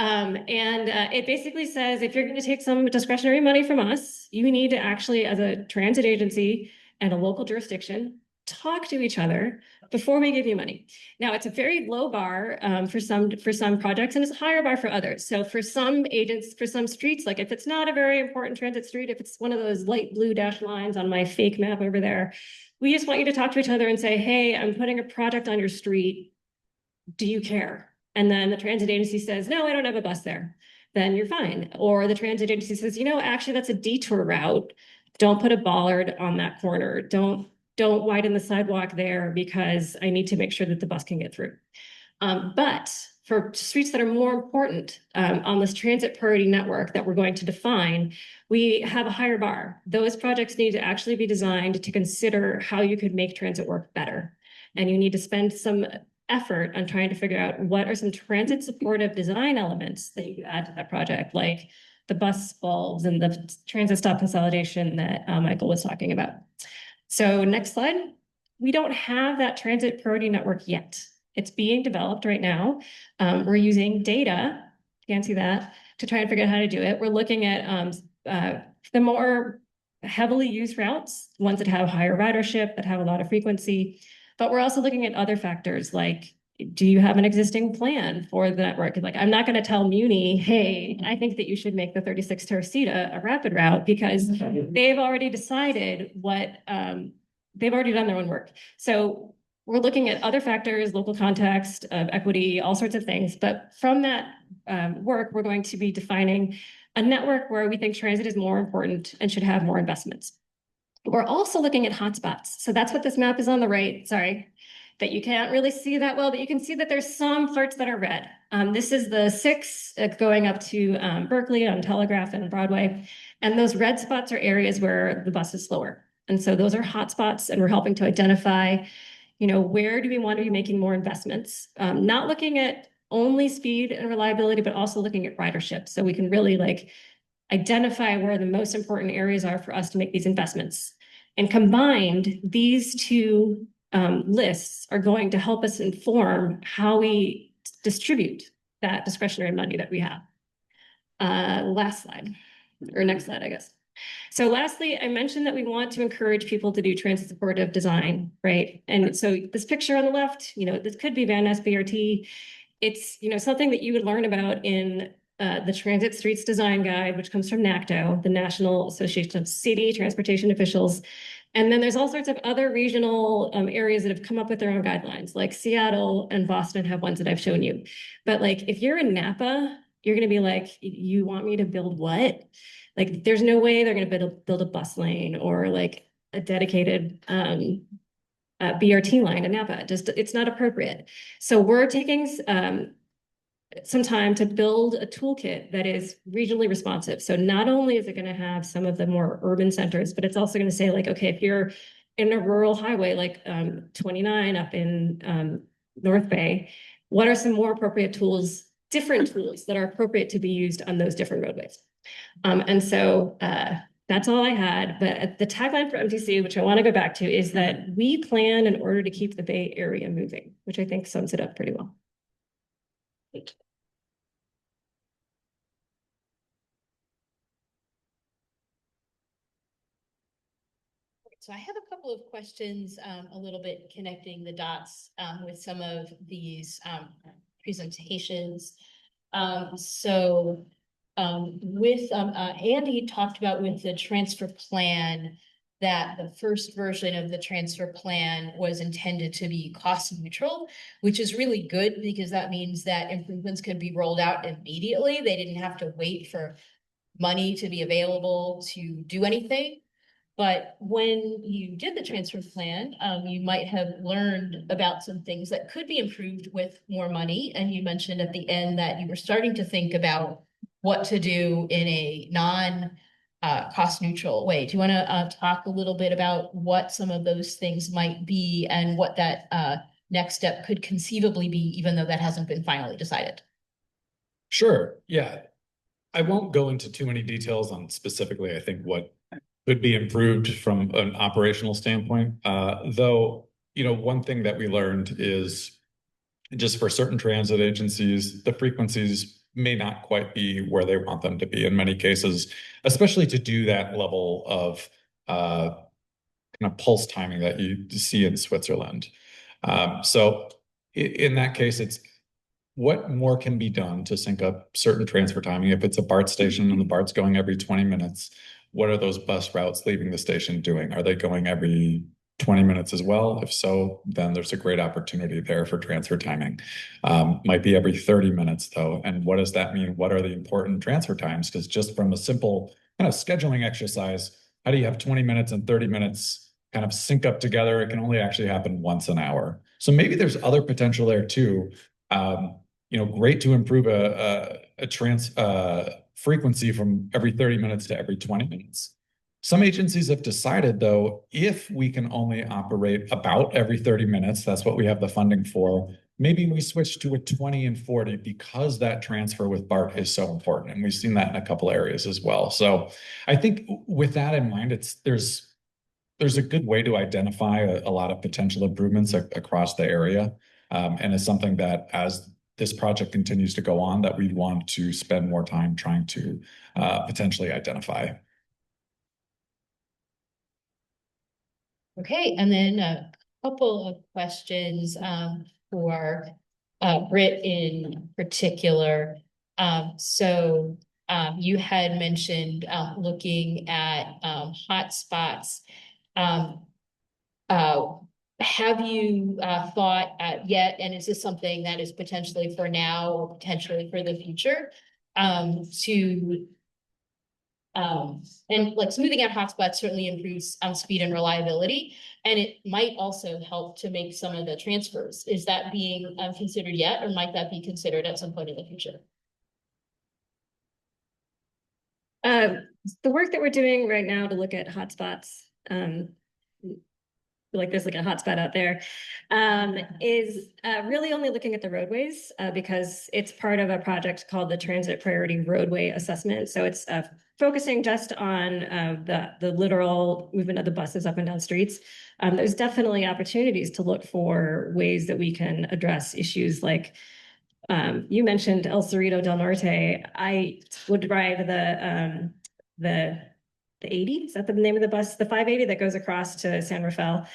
It basically says, if you're going to take some discretionary money from us, you need to actually, as a transit agency and a local jurisdiction, talk to each other before we give you money. Now, it's a very low bar for some projects, and it's a higher bar for others. So for some agents, for some streets, like if it's not a very important transit street, if it's one of those light blue dashed lines on my fake map over there, we just want you to talk to each other and say, hey, I'm putting a project on your street. Do you care? And then the transit agency says, no, I don't have a bus there. Then you're fine. Or the transit agency says, actually, that's a detour route. Don't put a bollard on that corner. Don't widen the sidewalk there because I need to make sure that the bus can get through. But for streets that are more important on this transit priority network that we're going to define, we have a higher bar. Those projects need to actually be designed to consider how you could make transit work better. And you need to spend some effort on trying to figure out what are some transit supportive design elements that you could add to that project, like the bus bulbs and the transit stop consolidation that Michael was talking about. So next slide. We don't have that transit priority network yet. It's being developed right now. We're using data, can't see that, to try and figure out how to do it. We're looking at the more heavily used routes, ones that have higher ridership, that have a lot of frequency. But we're also looking at other factors like, do you have an existing plan for the network? Like, I'm not going to tell Muni, hey, I think that you should make the 36 Teresita a rapid route because they've already decided what, they've already done their own work. So we're looking at other factors, local context, equity, all sorts of things. But from that work, we're going to be defining a network where we think transit is more important and should have more investments. We're also looking at hotspots. So that's what this map is on the right. Sorry, that you can't really see that well, but you can see that there's some parts that are red. This is the 6 going up to Berkeley on Telegraph and Broadway. And those red spots are areas where the bus is slower. And so those are hotspots, and we're helping to identify, where do we want to be making more investments? Not looking at only speed and reliability, but also looking at ridership. So we can really identify where the most important areas are for us to make these investments. And combined, these two lists are going to help us inform how we distribute that discretionary money that we have. Last slide, or next slide, I guess. So lastly, I mentioned that we want to encourage people to do transit supportive design, right? And so this picture on the left, this could be Van Ness BRT. It's, something that you would learn about in the Transit Streets Design Guide, which comes from NACTO, the National Association of City Transportation Officials. And then there's all sorts of other regional areas that have come up with their own guidelines, like Seattle and Boston have ones that I've shown you. But like, if you're in Napa, you're going to be like, you want me to build what? Like, there's no way they're going to build a bus lane or like a dedicated BRT line in Napa. It's not appropriate. So we're taking some time to build a toolkit that is regionally responsive. So not only is it going to have some of the more urban centers, but it's also going to say like, okay, if you're in a rural highway like 29 up in North Bay, what are some more appropriate tools, different tools that are appropriate to be used on those different roadways? And so that's all I had. But the tagline for MTC, which I want to go back to, is that we plan in order to keep the Bay Area moving, which I think sums it up pretty well. So I have a couple of questions, a little bit connecting the dots with some of these presentations. With Andy talked about with the transfer plan that the first version of the transfer plan was intended to be cost neutral, which is really good because that means that improvements could be rolled out immediately. They didn't have to wait for money to be available to do anything. But when you did the transfer plan, you might have learned about some things that could be improved with more money. And you mentioned at the end that you were starting to think about what to do in a non-cost neutral way. Do you want to talk a little bit about what some of those things might be and what that next step could conceivably be, even though that hasn't been finally decided? Sure. Yeah. I won't go into too many details on specifically, I think, what could be improved from an operational standpoint. Though, one thing that we learned is just for certain transit agencies, the frequencies may not quite be where they want them to be in many cases, especially to do that level of kind of pulse timing that you see in Switzerland. So in that case, it's what more can be done to sync up certain transfer timing. If it's a BART station and the BART's going every 20 minutes, what are those bus routes leaving the station doing? Are they going every 20 minutes as well? If so, then there's a great opportunity there for transfer timing. Might be every 30 minutes though. And what does that mean? What are the important transfer times? Because just from a simple kind of scheduling exercise, how do you have 20 minutes and 30 minutes kind of sync up together? It can only actually happen once an hour. So maybe there's other potential there too. Great to improve a frequency from every 30 minutes to every 20 minutes. Some agencies have decided, though, if we can only operate about every 30 minutes, that's what we have the funding for, maybe we switch to a 20 and 40 because that transfer with BART is so important. And we've seen that in a couple areas as well. So I think with that in mind, there's a good way to identify a lot of potential improvements across the area. And it's something that as this project continues to go on, that we want to spend more time trying to potentially identify. Okay, and then a couple of questions for Britt in particular. You had mentioned looking at hotspots. Have you thought yet, and is this something that is potentially for now or potentially for the future, and like smoothing out hotspots certainly improves speed and reliability, and it might also help to make some of the transfers. Is that being considered yet, or might that be considered at some point in the future? The work that we're doing right now to look at hotspots, like there's like a hotspot out there, is really only looking at the roadways because it's part of a project called the Transit Priority Roadway Assessment. So it's focusing just on the literal movement of the buses up and down streets. There's definitely opportunities to look for ways that we can address issues like you mentioned El Cerrito del Norte. I would ride the 80, is that the name of the bus? The 580 that goes across to San Rafael.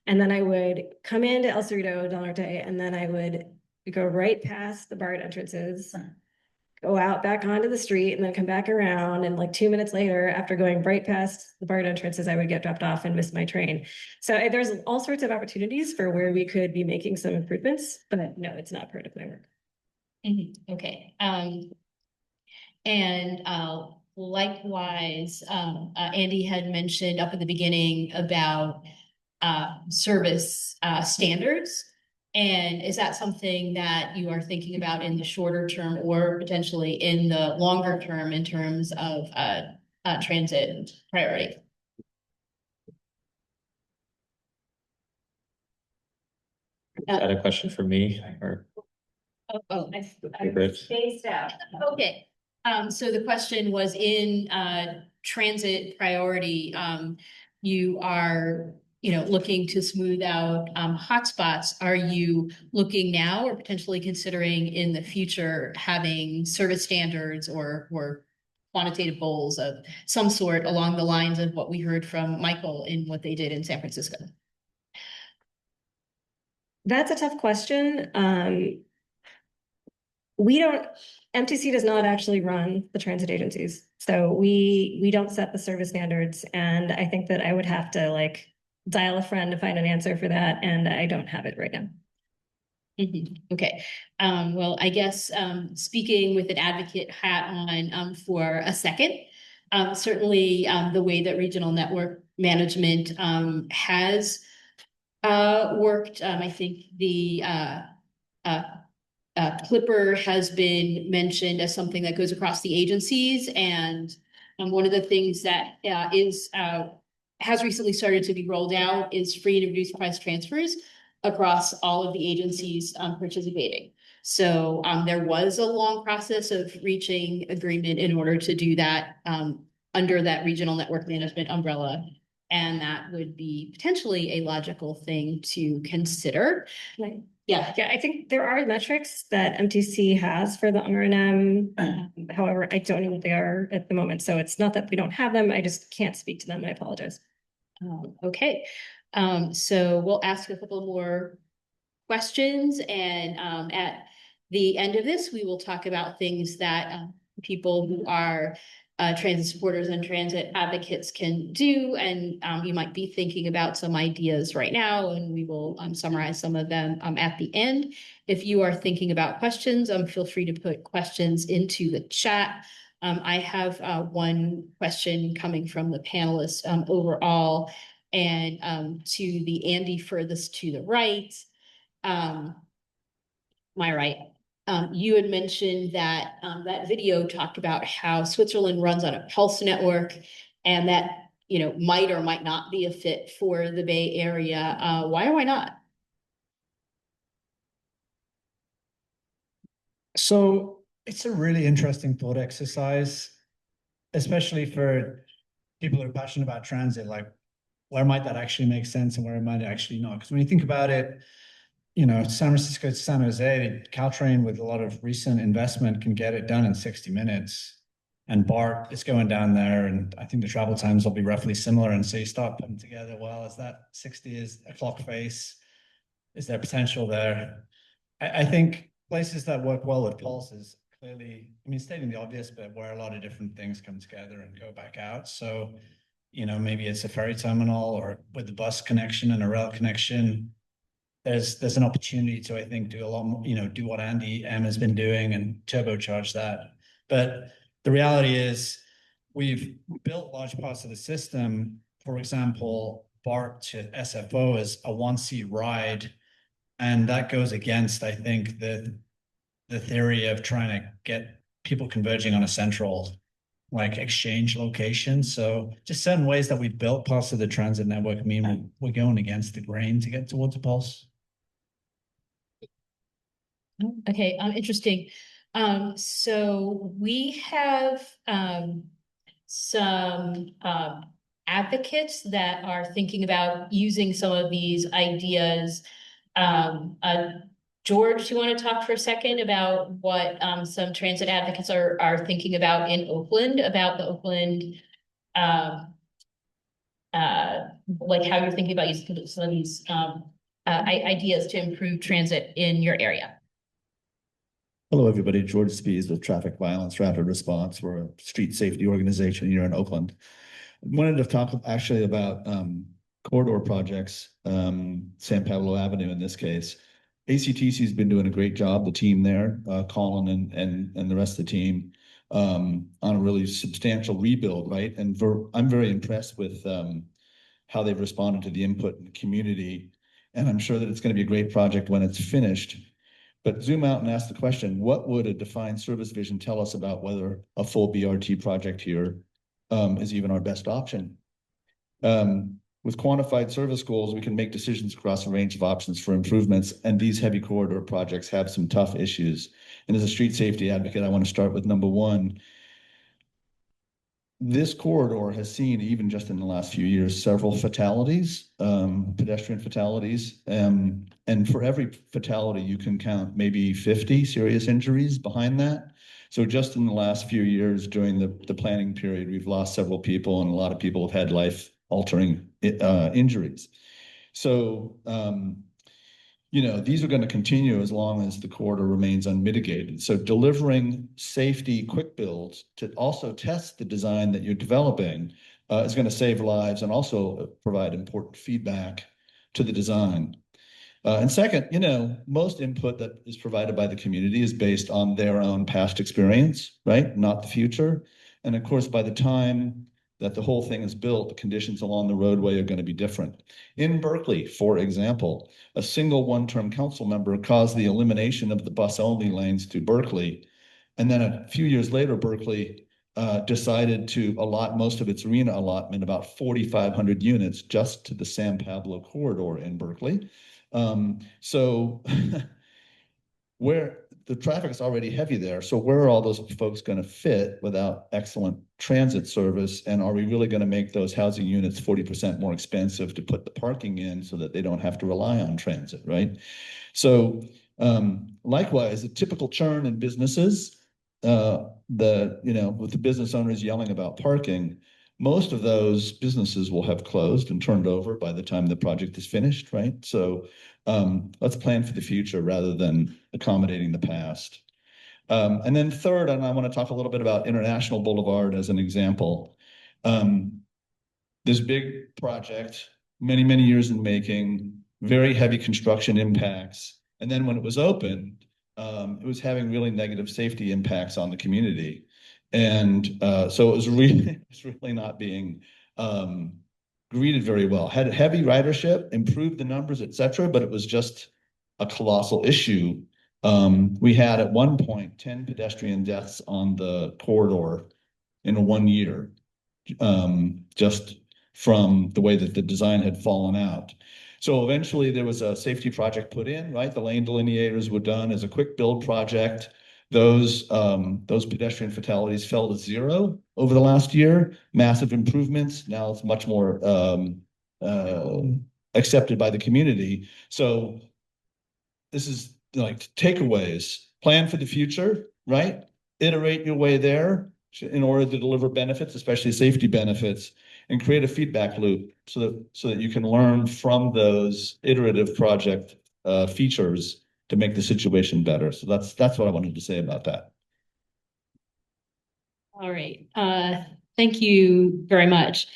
And then I would come into El Cerrito del Norte, and then I would go right past the BART entrances, go out back onto the street, and then come back around. And like 2 minutes later, after going right past the BART entrances, I would get dropped off and miss my train. So there's all sorts of opportunities for where we could be making some improvements, but no, it's not part of my work. Okay. And likewise, Andy had mentioned up at the beginning about service standards. And is that something that you are thinking about in the shorter term or potentially in the longer term in terms of transit priority? Is that a question for me or? I Great. spaced out. Okay. So the question was in transit priority, you are, looking to smooth out hotspots. Are you looking now or potentially considering in the future having service standards or quantitative goals of some sort along the lines of what we heard from Michael in what they did in San Francisco? That's a tough question. MTC does not actually run the transit agencies. So we don't set the service standards. And I think that I would have to like dial a friend to find an answer for that. And I don't have it right now. Okay. Well, I guess speaking with an advocate hat on for a second, certainly the way that regional network management has worked, I think the Clipper has been mentioned as something that goes across the agencies. And one of the things that has recently started to be rolled out is free and reduced price transfers across all of the agencies participating. So there was a long process of reaching agreement in order to do that under that regional network management umbrella. And that would be potentially a logical thing to consider. Right. Yeah. Yeah, I think there are metrics that MTC has for the R&M. However, I don't know what they are at the moment. So it's not that we don't have them. I just can't speak to them. I apologize. Okay. So we'll ask a couple more questions. And at the end of this, we will talk about things that people who are transit supporters and transit advocates can do. And you might be thinking about some ideas right now, and we will summarize some of them at the end. If you are thinking about questions, feel free to put questions into the chat. I have one question coming from the panelists overall, and to the Andy furthest to the right, my right. You had mentioned that that video talked about how Switzerland runs on a pulse network and that, might or might not be a fit for the Bay Area. Why or why not? So it's a really interesting thought exercise, especially for people who are passionate about transit, like where might that actually make sense and where it might actually not? Because when you think about it, San Francisco to San Jose, Caltrain with a lot of recent investment can get it done in 60 minutes. And BART is going down there, and I think the travel times will be roughly similar. And so you start putting together, well, is that 60 is a clock face? Is there potential there? I think places that work well with pulse is clearly, stating the obvious, but where a lot of different things come together and go back out. So, maybe it's a ferry terminal or with the bus connection and a rail connection. There's an opportunity to, I think, do a lot more, do what Andy M has been doing and turbocharge that. But the reality is we've built large parts of the system. For example, BART to SFO is a 1-seat ride. And that goes against, I think, the theory of trying to get people converging on a central like exchange locations. So just certain ways that we built parts of the transit network. I mean, we're going against the grain to get towards a pulse. Okay, interesting. So we have some advocates that are thinking about using some of these ideas. George, do you want to talk for a second about what some transit advocates are thinking about in Oakland, about the Oakland like how you're thinking about using some of these ideas to improve transit in your area? Hello, everybody. George Spees with Traffic Violence Rapid Response. We're a street safety organization here in Oakland. I wanted to talk actually about corridor projects, San Pablo Avenue in this case. ACTC has been doing a great job, the team there, Colin and the rest of the team, on a really substantial rebuild, right? And I'm very impressed with how they've responded to the input in the community. And I'm sure that it's going to be a great project when it's finished. But zoom out and ask the question, what would a defined service vision tell us about whether a full BRT project here is even our best option? With quantified service goals, we can make decisions across a range of options for improvements, and these heavy corridor projects have some tough issues. And as a street safety advocate, I want to start with number one. This corridor has seen, even just in the last few years, several fatalities, pedestrian fatalities. And for every fatality, you can count maybe 50 serious injuries behind that. So just in the last few years during the planning period, we've lost several people, and a lot of people have had life-altering injuries. So, these are going to continue as long as the corridor remains unmitigated. So delivering safety quick builds to also test the design that you're developing is going to save lives and also provide important feedback to the design. And second, most input that is provided by the community is based on their own past experience, right? Not the future. And of course, by the time that the whole thing is built, the conditions along the roadway are going to be different. In Berkeley, for example, a single one-term council member caused the elimination of the bus-only lanes to Berkeley. And then a few years later, Berkeley decided to allot most of its arena allotment, about 4,500 units, just to the San Pablo corridor in Berkeley. So where the traffic is already heavy there, so where are all those folks going to fit without excellent transit service? And are we really going to make those housing units 40% more expensive to put the parking in so that they don't have to rely on transit, right? So likewise, a typical churn in businesses, with the business owners yelling about parking, most of those businesses will have closed and turned over by the time the project is finished, right? So let's plan for the future rather than accommodating the past. And then third, and I want to talk a little bit about International Boulevard as an example. This big project, many, many years in making, very heavy construction impacts. And then when it was opened, it was having really negative safety impacts on the community. And so it was really not being greeted very well. Had heavy ridership, improved the numbers, et cetera, but it was just a colossal issue. We had at one point 10 pedestrian deaths on the corridor in 1 year, just from the way that the design had fallen out. So eventually there was a safety project put in, right? The lane delineators were done as a quick build project. Those pedestrian fatalities fell to zero over the last year. Massive improvements. Now it's much more accepted by the community. So this is like takeaways. Plan for the future, right? Iterate your way there in order to deliver benefits, especially safety benefits, and create a feedback loop so that you can learn from those iterative project features to make the situation better. So that's what I wanted to say about that. All right. Thank you very much.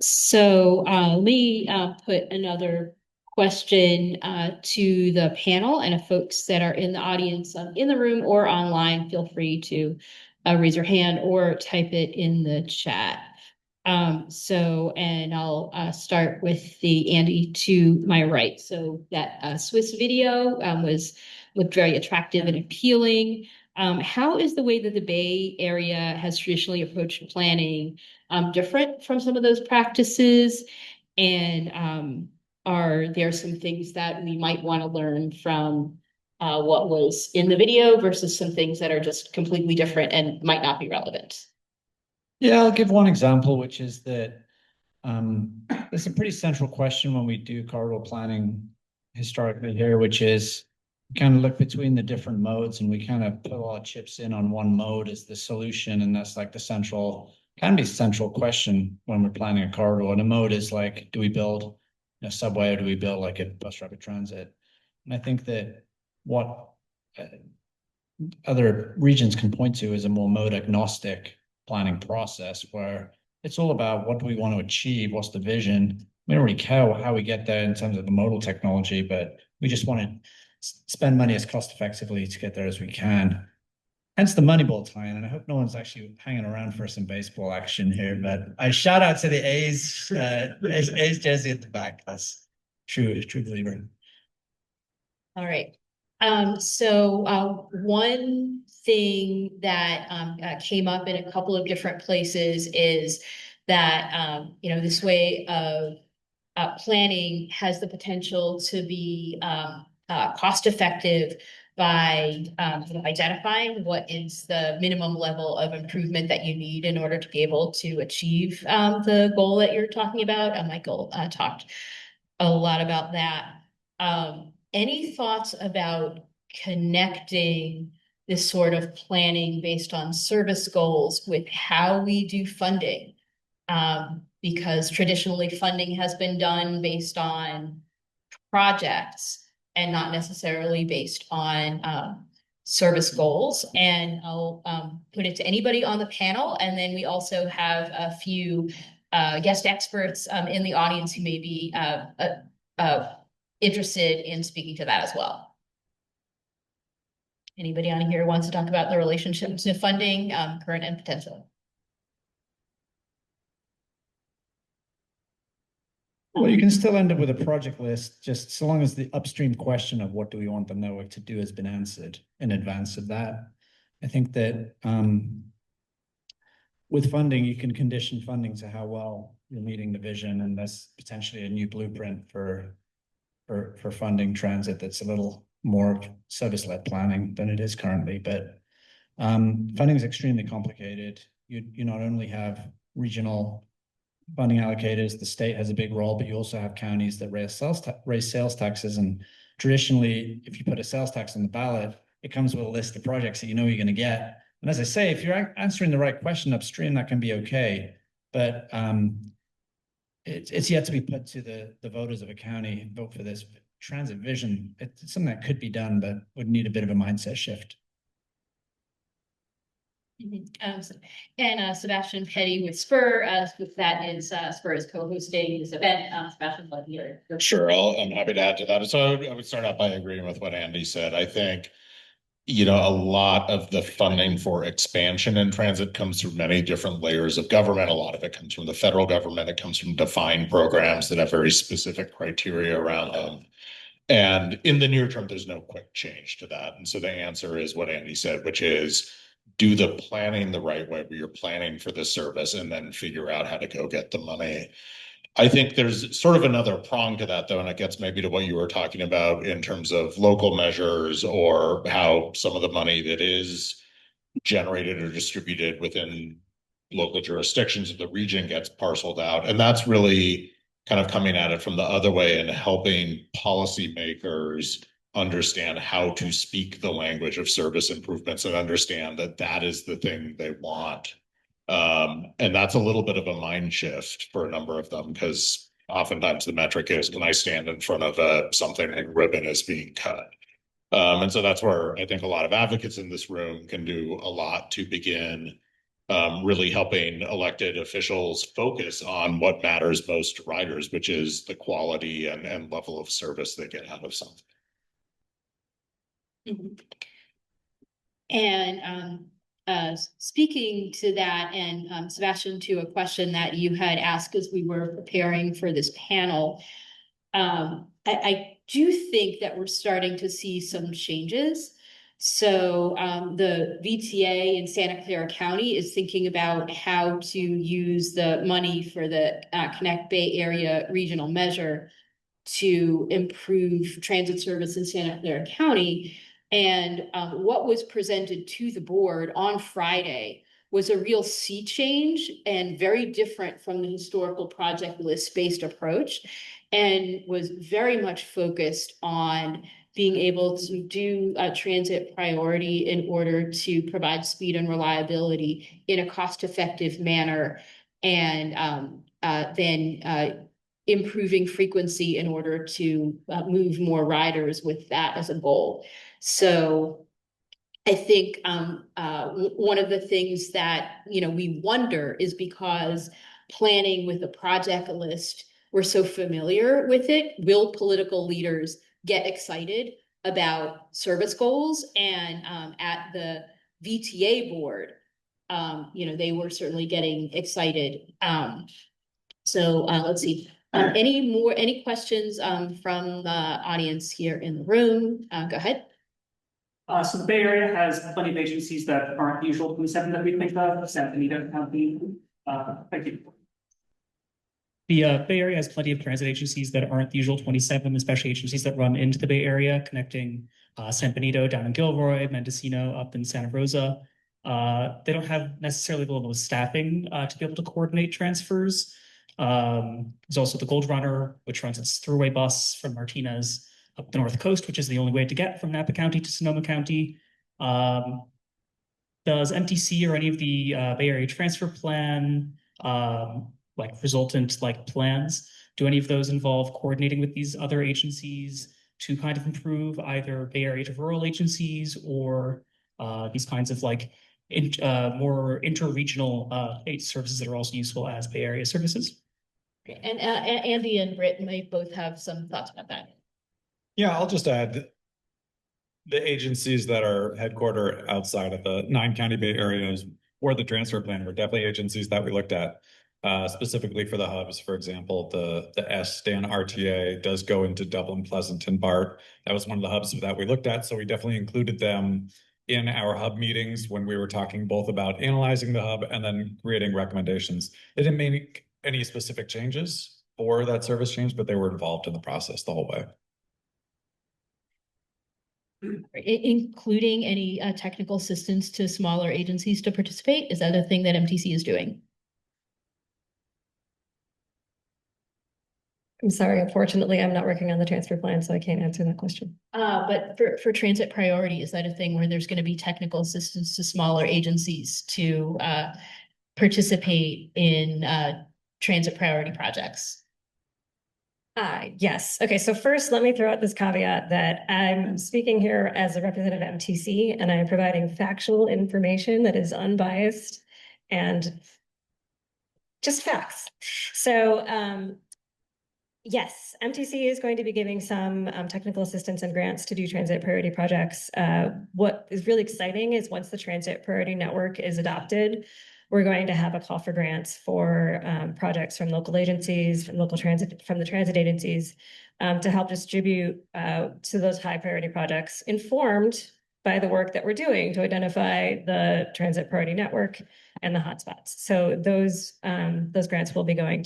So let me put another question to the panel, and if folks that are in the audience in the room or online, feel free to raise your hand or type it in the chat. And I'll start with the Andy to my right. So that Swiss video looked very attractive and appealing. How is the way that the Bay Area has traditionally approached planning different from some of those practices? And are there some things that we might want to learn from what was in the video versus some things that are just completely different and might not be relevant? Yeah, I'll give one example, which is that it's a pretty central question when we do corridor planning historically here, which is kind of look between the different modes and we kind of put all our chips in on one mode as the solution. And that's like the central question when we're planning a corridor. And a mode is like, do we build a subway or do we build like a bus rapid transit? And I think that what other regions can point to is a more mode agnostic planning process where it's all about what do we want to achieve, what's the vision. We don't really care how we get there in terms of the modal technology, but we just want to spend money as cost effectively to get there as we can. Hence the Moneyball tie-in, and I hope no one's actually hanging around for some baseball action here, but I shout out to the A's jersey at the back. That's true believer. All right. One thing that came up in a couple of different places is that this way of planning has the potential to be cost effective by identifying what is the minimum level of improvement that you need in order to be able to achieve the goal that you're talking about. Michael talked a lot about that. Any thoughts about connecting this sort of planning based on service goals with how we do funding? Because traditionally funding has been done based on projects and not necessarily based on service goals. And I'll put it to anybody on the panel. And then we also have a few guest experts in the audience who may be interested in speaking to that as well. Anybody on here wants to talk about the relationship to funding, current and potential? Well, you can still end up with a project list, just so long as the upstream question of what do we want the network to do has been answered in advance of that. I think that with funding, you can condition funding to how well you're meeting the vision, and that's potentially a new blueprint for funding transit that's a little more service-led planning than it is currently. But funding is extremely complicated. You not only have regional funding allocators, the state has a big role, but you also have counties that raise sales taxes. And traditionally, if you put a sales tax on the ballot, it comes with a list of projects that you know you're going to get. And as I say, if you're answering the right question upstream, that can be okay. But it's yet to be put to the voters of a county, vote for this transit vision. It's something that could be done, but would need a bit of a mindset shift. And Sebastian Petty with Spur, with that is Spur is co-hosting this event. Sebastian, let me hear. Sure, I'm happy to add to that. So I would start out by agreeing with what Andy said. I think, a lot of the funding for expansion in transit comes through many different layers of government. A lot of it comes from the federal government. It comes from defined programs that have very specific criteria around them. And in the near term, there's no quick change to that. And so the answer is what Andy said, which is do the planning the right way, where you're planning for the service and then figure out how to go get the money. I think there's sort of another prong to that, though, and it gets maybe to what you were talking about in terms of local measures or how some of the money that is generated or distributed within local jurisdictions of the region gets parceled out. And that's really kind of coming at it from the other way and helping policymakers understand how to speak the language of service improvements and understand that that is the thing they want. And that's a little bit of a mind shift for a number of them, because oftentimes the metric is, can I stand in front of something and ribbon is being cut? And so that's where I think a lot of advocates in this room can do a lot to begin really helping elected officials focus on what matters most to riders, which is the quality and level of service they get out of something. Mm-hmm. And speaking to that, and Sebastian, to a question that you had asked as we were preparing for this panel, I do think that we're starting to see some changes So the VTA in Santa Clara County is thinking about how to use the money for the Connect Bay Area regional measure to improve transit service in Santa Clara County. And what was presented to the board on Friday was a real sea change and very different from the historical project list-based approach, and was very much focused on being able to do a transit priority in order to provide speed and reliability in a cost-effective manner, and then improving frequency in order to move more riders with that as a goal. So I think one of the things that we wonder is because planning with a project list, we're so familiar with it. Will political leaders get excited about service goals? And at the VTA board, they were certainly getting excited. So let's see. Any questions from the audience here in the room? Go ahead. So the Bay Area has plenty of agencies that aren't the usual 27 that we think of, San Benito County. Thank you. The Bay Area has plenty of transit agencies that aren't the usual 27, especially agencies that run into the Bay Area, connecting San Benito down in Gilroy, Mendocino up in Santa Rosa. They don't have necessarily the level of staffing to be able to coordinate transfers. There's also the Gold Runner, which runs its throughway bus from Martinez up the North Coast, which is the only way to get from Napa County to Sonoma County. Does MTC or any of the Bay Area Transfer Plan, resultant plans, do any of those involve coordinating with these other agencies to kind of improve either Bay Area to rural agencies or these kinds of more interregional services that are also useful as Bay Area services? And Andy and Britt may both have some thoughts about that. Yeah, I'll just add the agencies that are headquartered outside of the 9-county Bay areas or the transfer plan were definitely agencies that we looked at specifically for the hubs. For example, the SDAN RTA does go into Dublin, Pleasant, and BART. That was one of the hubs that we looked at. So we definitely included them in our hub meetings when we were talking both about analyzing the hub and then creating recommendations. They didn't make any specific changes for that service change, but they were involved in the process the whole way. Including any technical assistance to smaller agencies to participate? Is that a thing that MTC is doing? I'm sorry, unfortunately, I'm not working on the transfer plan, so I can't answer that question. But for transit priority, is that a thing where there's going to be technical assistance to smaller agencies to participate in transit priority projects? Yes. Okay, so first, let me throw out this caveat that I'm speaking here as a representative of MTC, and I am providing factual information that is unbiased and just facts. So yes, MTC is going to be giving some technical assistance and grants to do transit priority projects. What is really exciting is once the transit priority network is adopted, we're going to have a call for grants for projects from local agencies, from the transit agencies, to help distribute to those high priority projects, informed by the work that we're doing to identify the transit priority network and the hotspots. So those grants will be going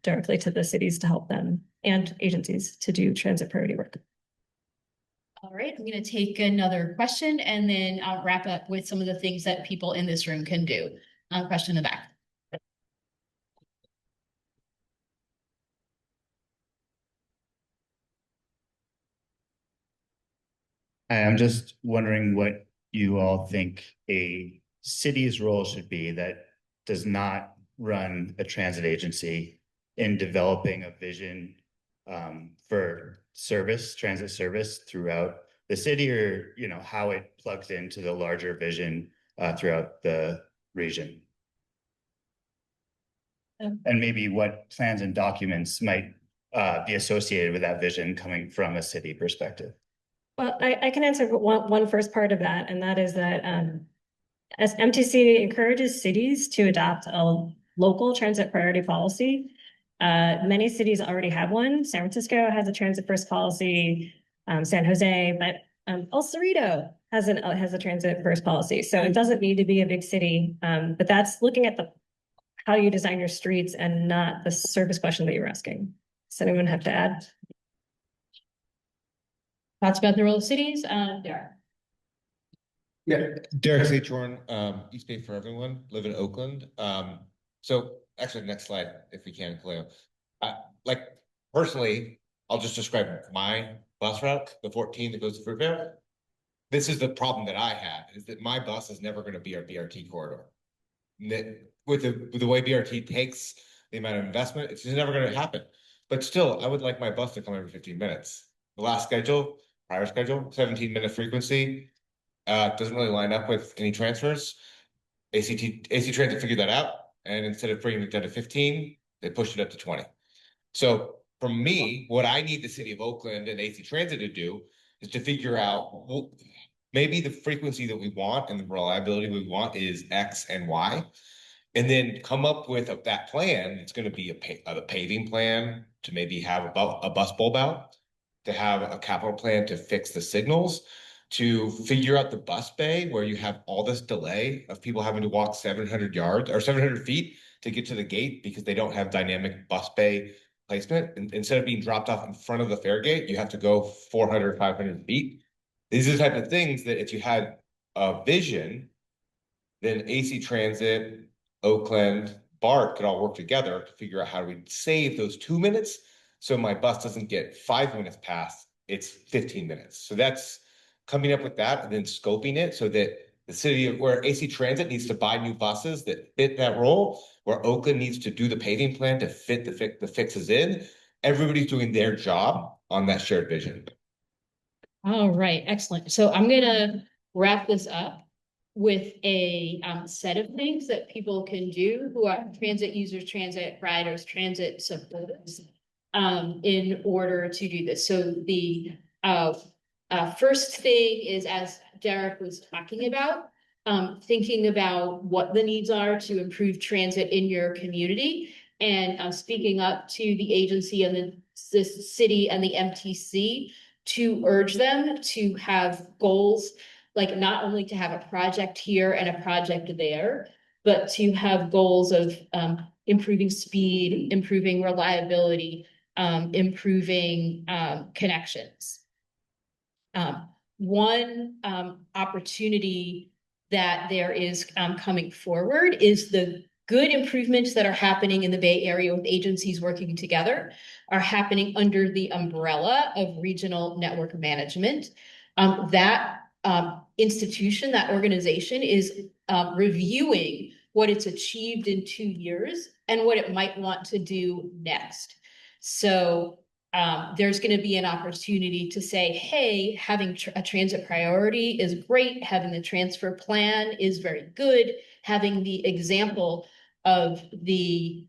directly to the cities to help them and agencies to do transit priority work. All right, I'm going to take another question and then I'll wrap up with some of the things that people in this room can do. Question in the back. I'm just wondering what you all think a city's role should be that does not run a transit agency in developing a vision for transit service throughout the city, or how it plugs into the larger vision throughout the region. And maybe what plans and documents might be associated with that vision coming from a city perspective. Well, I can answer one first part of that, and that is that as MTC encourages cities to adopt a local transit priority policy. Many cities already have one. San Francisco has a transit first policy, San Jose, but El Cerrito has a transit first policy. So it doesn't need to be a big city. But that's looking at how you design your streets and not the service question that you're asking. Does anyone have to add? Thoughts about the role of cities? Derek. Yeah, Derek Satchorn, East Bay for everyone, live in Oakland. So actually, next slide, if we can, Cleo. Like personally, I'll just describe my bus route, the 14 that goes to Fruitvale. This is the problem that I had, is that my bus is never going to be our BRT corridor. With the way BRT takes the amount of investment, it's just never going to happen. But still, I would like my bus to come every 15 minutes. The last schedule, prior schedule, 17-minute frequency, doesn't really line up with any transfers. AC Transit figured that out, and instead of bringing it down to 15, they pushed it up to 20. So for me, what I need the city of Oakland and AC Transit to do is to figure out, well, maybe the frequency that we want and the reliability we want is X and Y, and then come up with that plan. It's going to be a paving plan to maybe have a bus bulb out, to have a capital plan to fix the signals, to figure out the bus bay where you have all this delay of people having to walk 700 yards or 700 feet to get to the gate because they don't have dynamic bus bay placement. And instead of being dropped off in front of the fare gate, you have to go 400, 500 feet. These are the type of things that if you had a vision, then AC Transit, Oakland, BART could all work together to figure out how do we save those 2 minutes so my bus doesn't get 5 minutes past, it's 15 minutes. So that's coming up with that and then scoping it so that the city where AC Transit needs to buy new buses that fit that role, where Oakland needs to do the paving plan to fit the fixes in. Everybody's doing their job on that shared vision. All right, excellent. So I'm gonna wrap this up with a set of things that people can do who are transit users, transit riders, transit supporters in order to do this. So the first thing is, as Derek was talking about, thinking about what the needs are to improve transit in your community and speaking up to the agency and the city and the MTC to urge them to have goals, like not only to have a project here and a project there, but to have goals of improving speed, improving reliability, improving connections. One opportunity that there is coming forward is the good improvements that are happening in the Bay Area with agencies working together are happening under the umbrella of regional network management. That institution, that organization is reviewing what it's achieved in 2 years and what it might want to do next. So there's going to be an opportunity to say, hey, having a transit priority is great. Having the transfer plan is very good. Having the example of the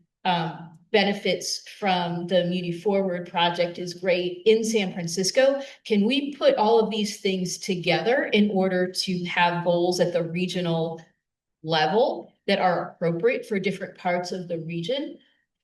benefits from the Muni Forward project is great in San Francisco. Can we put all of these things together in order to have goals at the regional level that are appropriate for different parts of the region,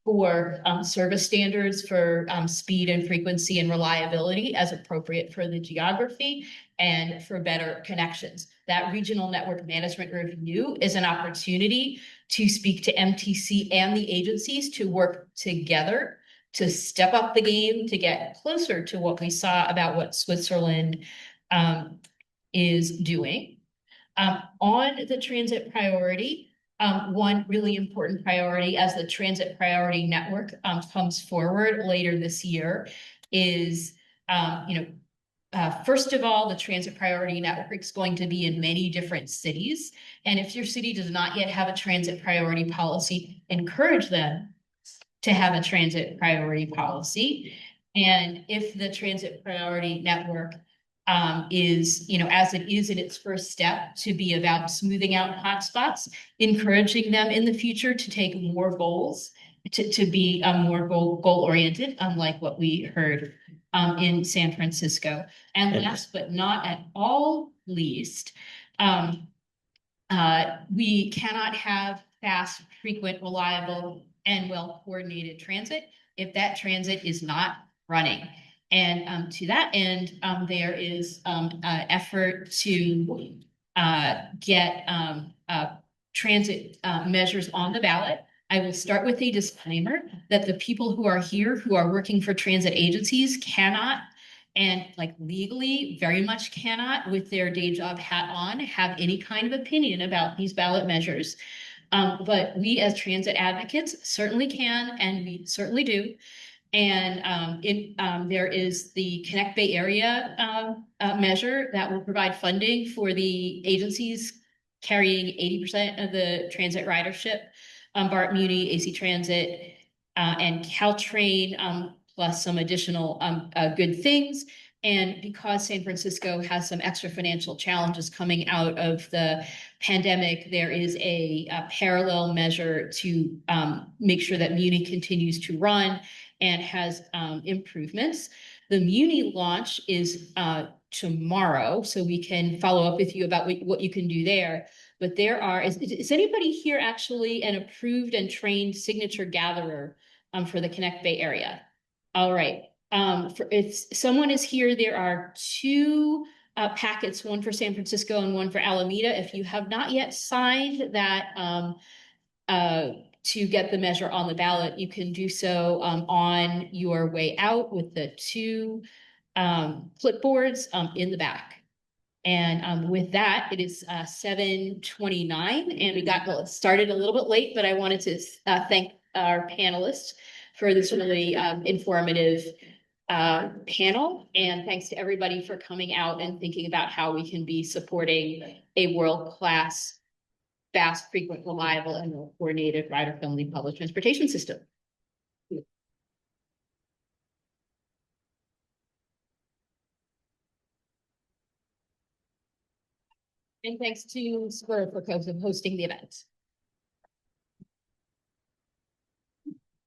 for service standards, for speed and frequency and reliability as appropriate for the geography, and for better connections? That regional network management review is an opportunity to speak to MTC and the agencies to work together to step up the game, to get closer to what we saw about what Switzerland is doing. On the transit priority, one really important priority as the transit priority network comes forward later this year is, first of all, the transit priority network is going to be in many different cities. And if your city does not yet have a transit priority policy, encourage them to have a transit priority policy. And if the transit priority network is, as it is in its first step, to be about smoothing out hotspots, encouraging them in the future to take more goals, to be more goal-oriented, unlike what we heard in San Francisco. And last but not at all least, we cannot have fast, frequent, reliable, and well-coordinated transit if that transit is not running. And to that end, there is effort to get transit measures on the ballot. I will start with a disclaimer that the people who are here who are working for transit agencies cannot, and like legally very much cannot, with their day job hat on, have any kind of opinion about these ballot measures. But we as transit advocates certainly can, and we certainly do. And there is the Connect Bay Area measure that will provide funding for the agencies carrying 80% of the transit ridership, BART, Muni, AC Transit, and Caltrain, plus some additional good things. And because San Francisco has some extra financial challenges coming out of the pandemic, there is a parallel measure to make sure that Muni continues to run and has improvements. The Muni launch is tomorrow, so we can follow up with you about what you can do there. But there is anybody here actually an approved and trained signature gatherer for the Connect Bay Area? All right. If someone is here, there are two packets, one for San Francisco and one for Alameda. If you have not yet signed that to get the measure on the ballot, you can do so on your way out with the two clipboards in the back. And with that, it is 7:29, and we got started a little bit late, but I wanted to thank our panelists for this really informative panel. And thanks to everybody for coming out and thinking about how we can be supporting a world-class, fast, frequent, reliable, and coordinated rider-friendly public transportation system. And thanks to Spur for hosting the event.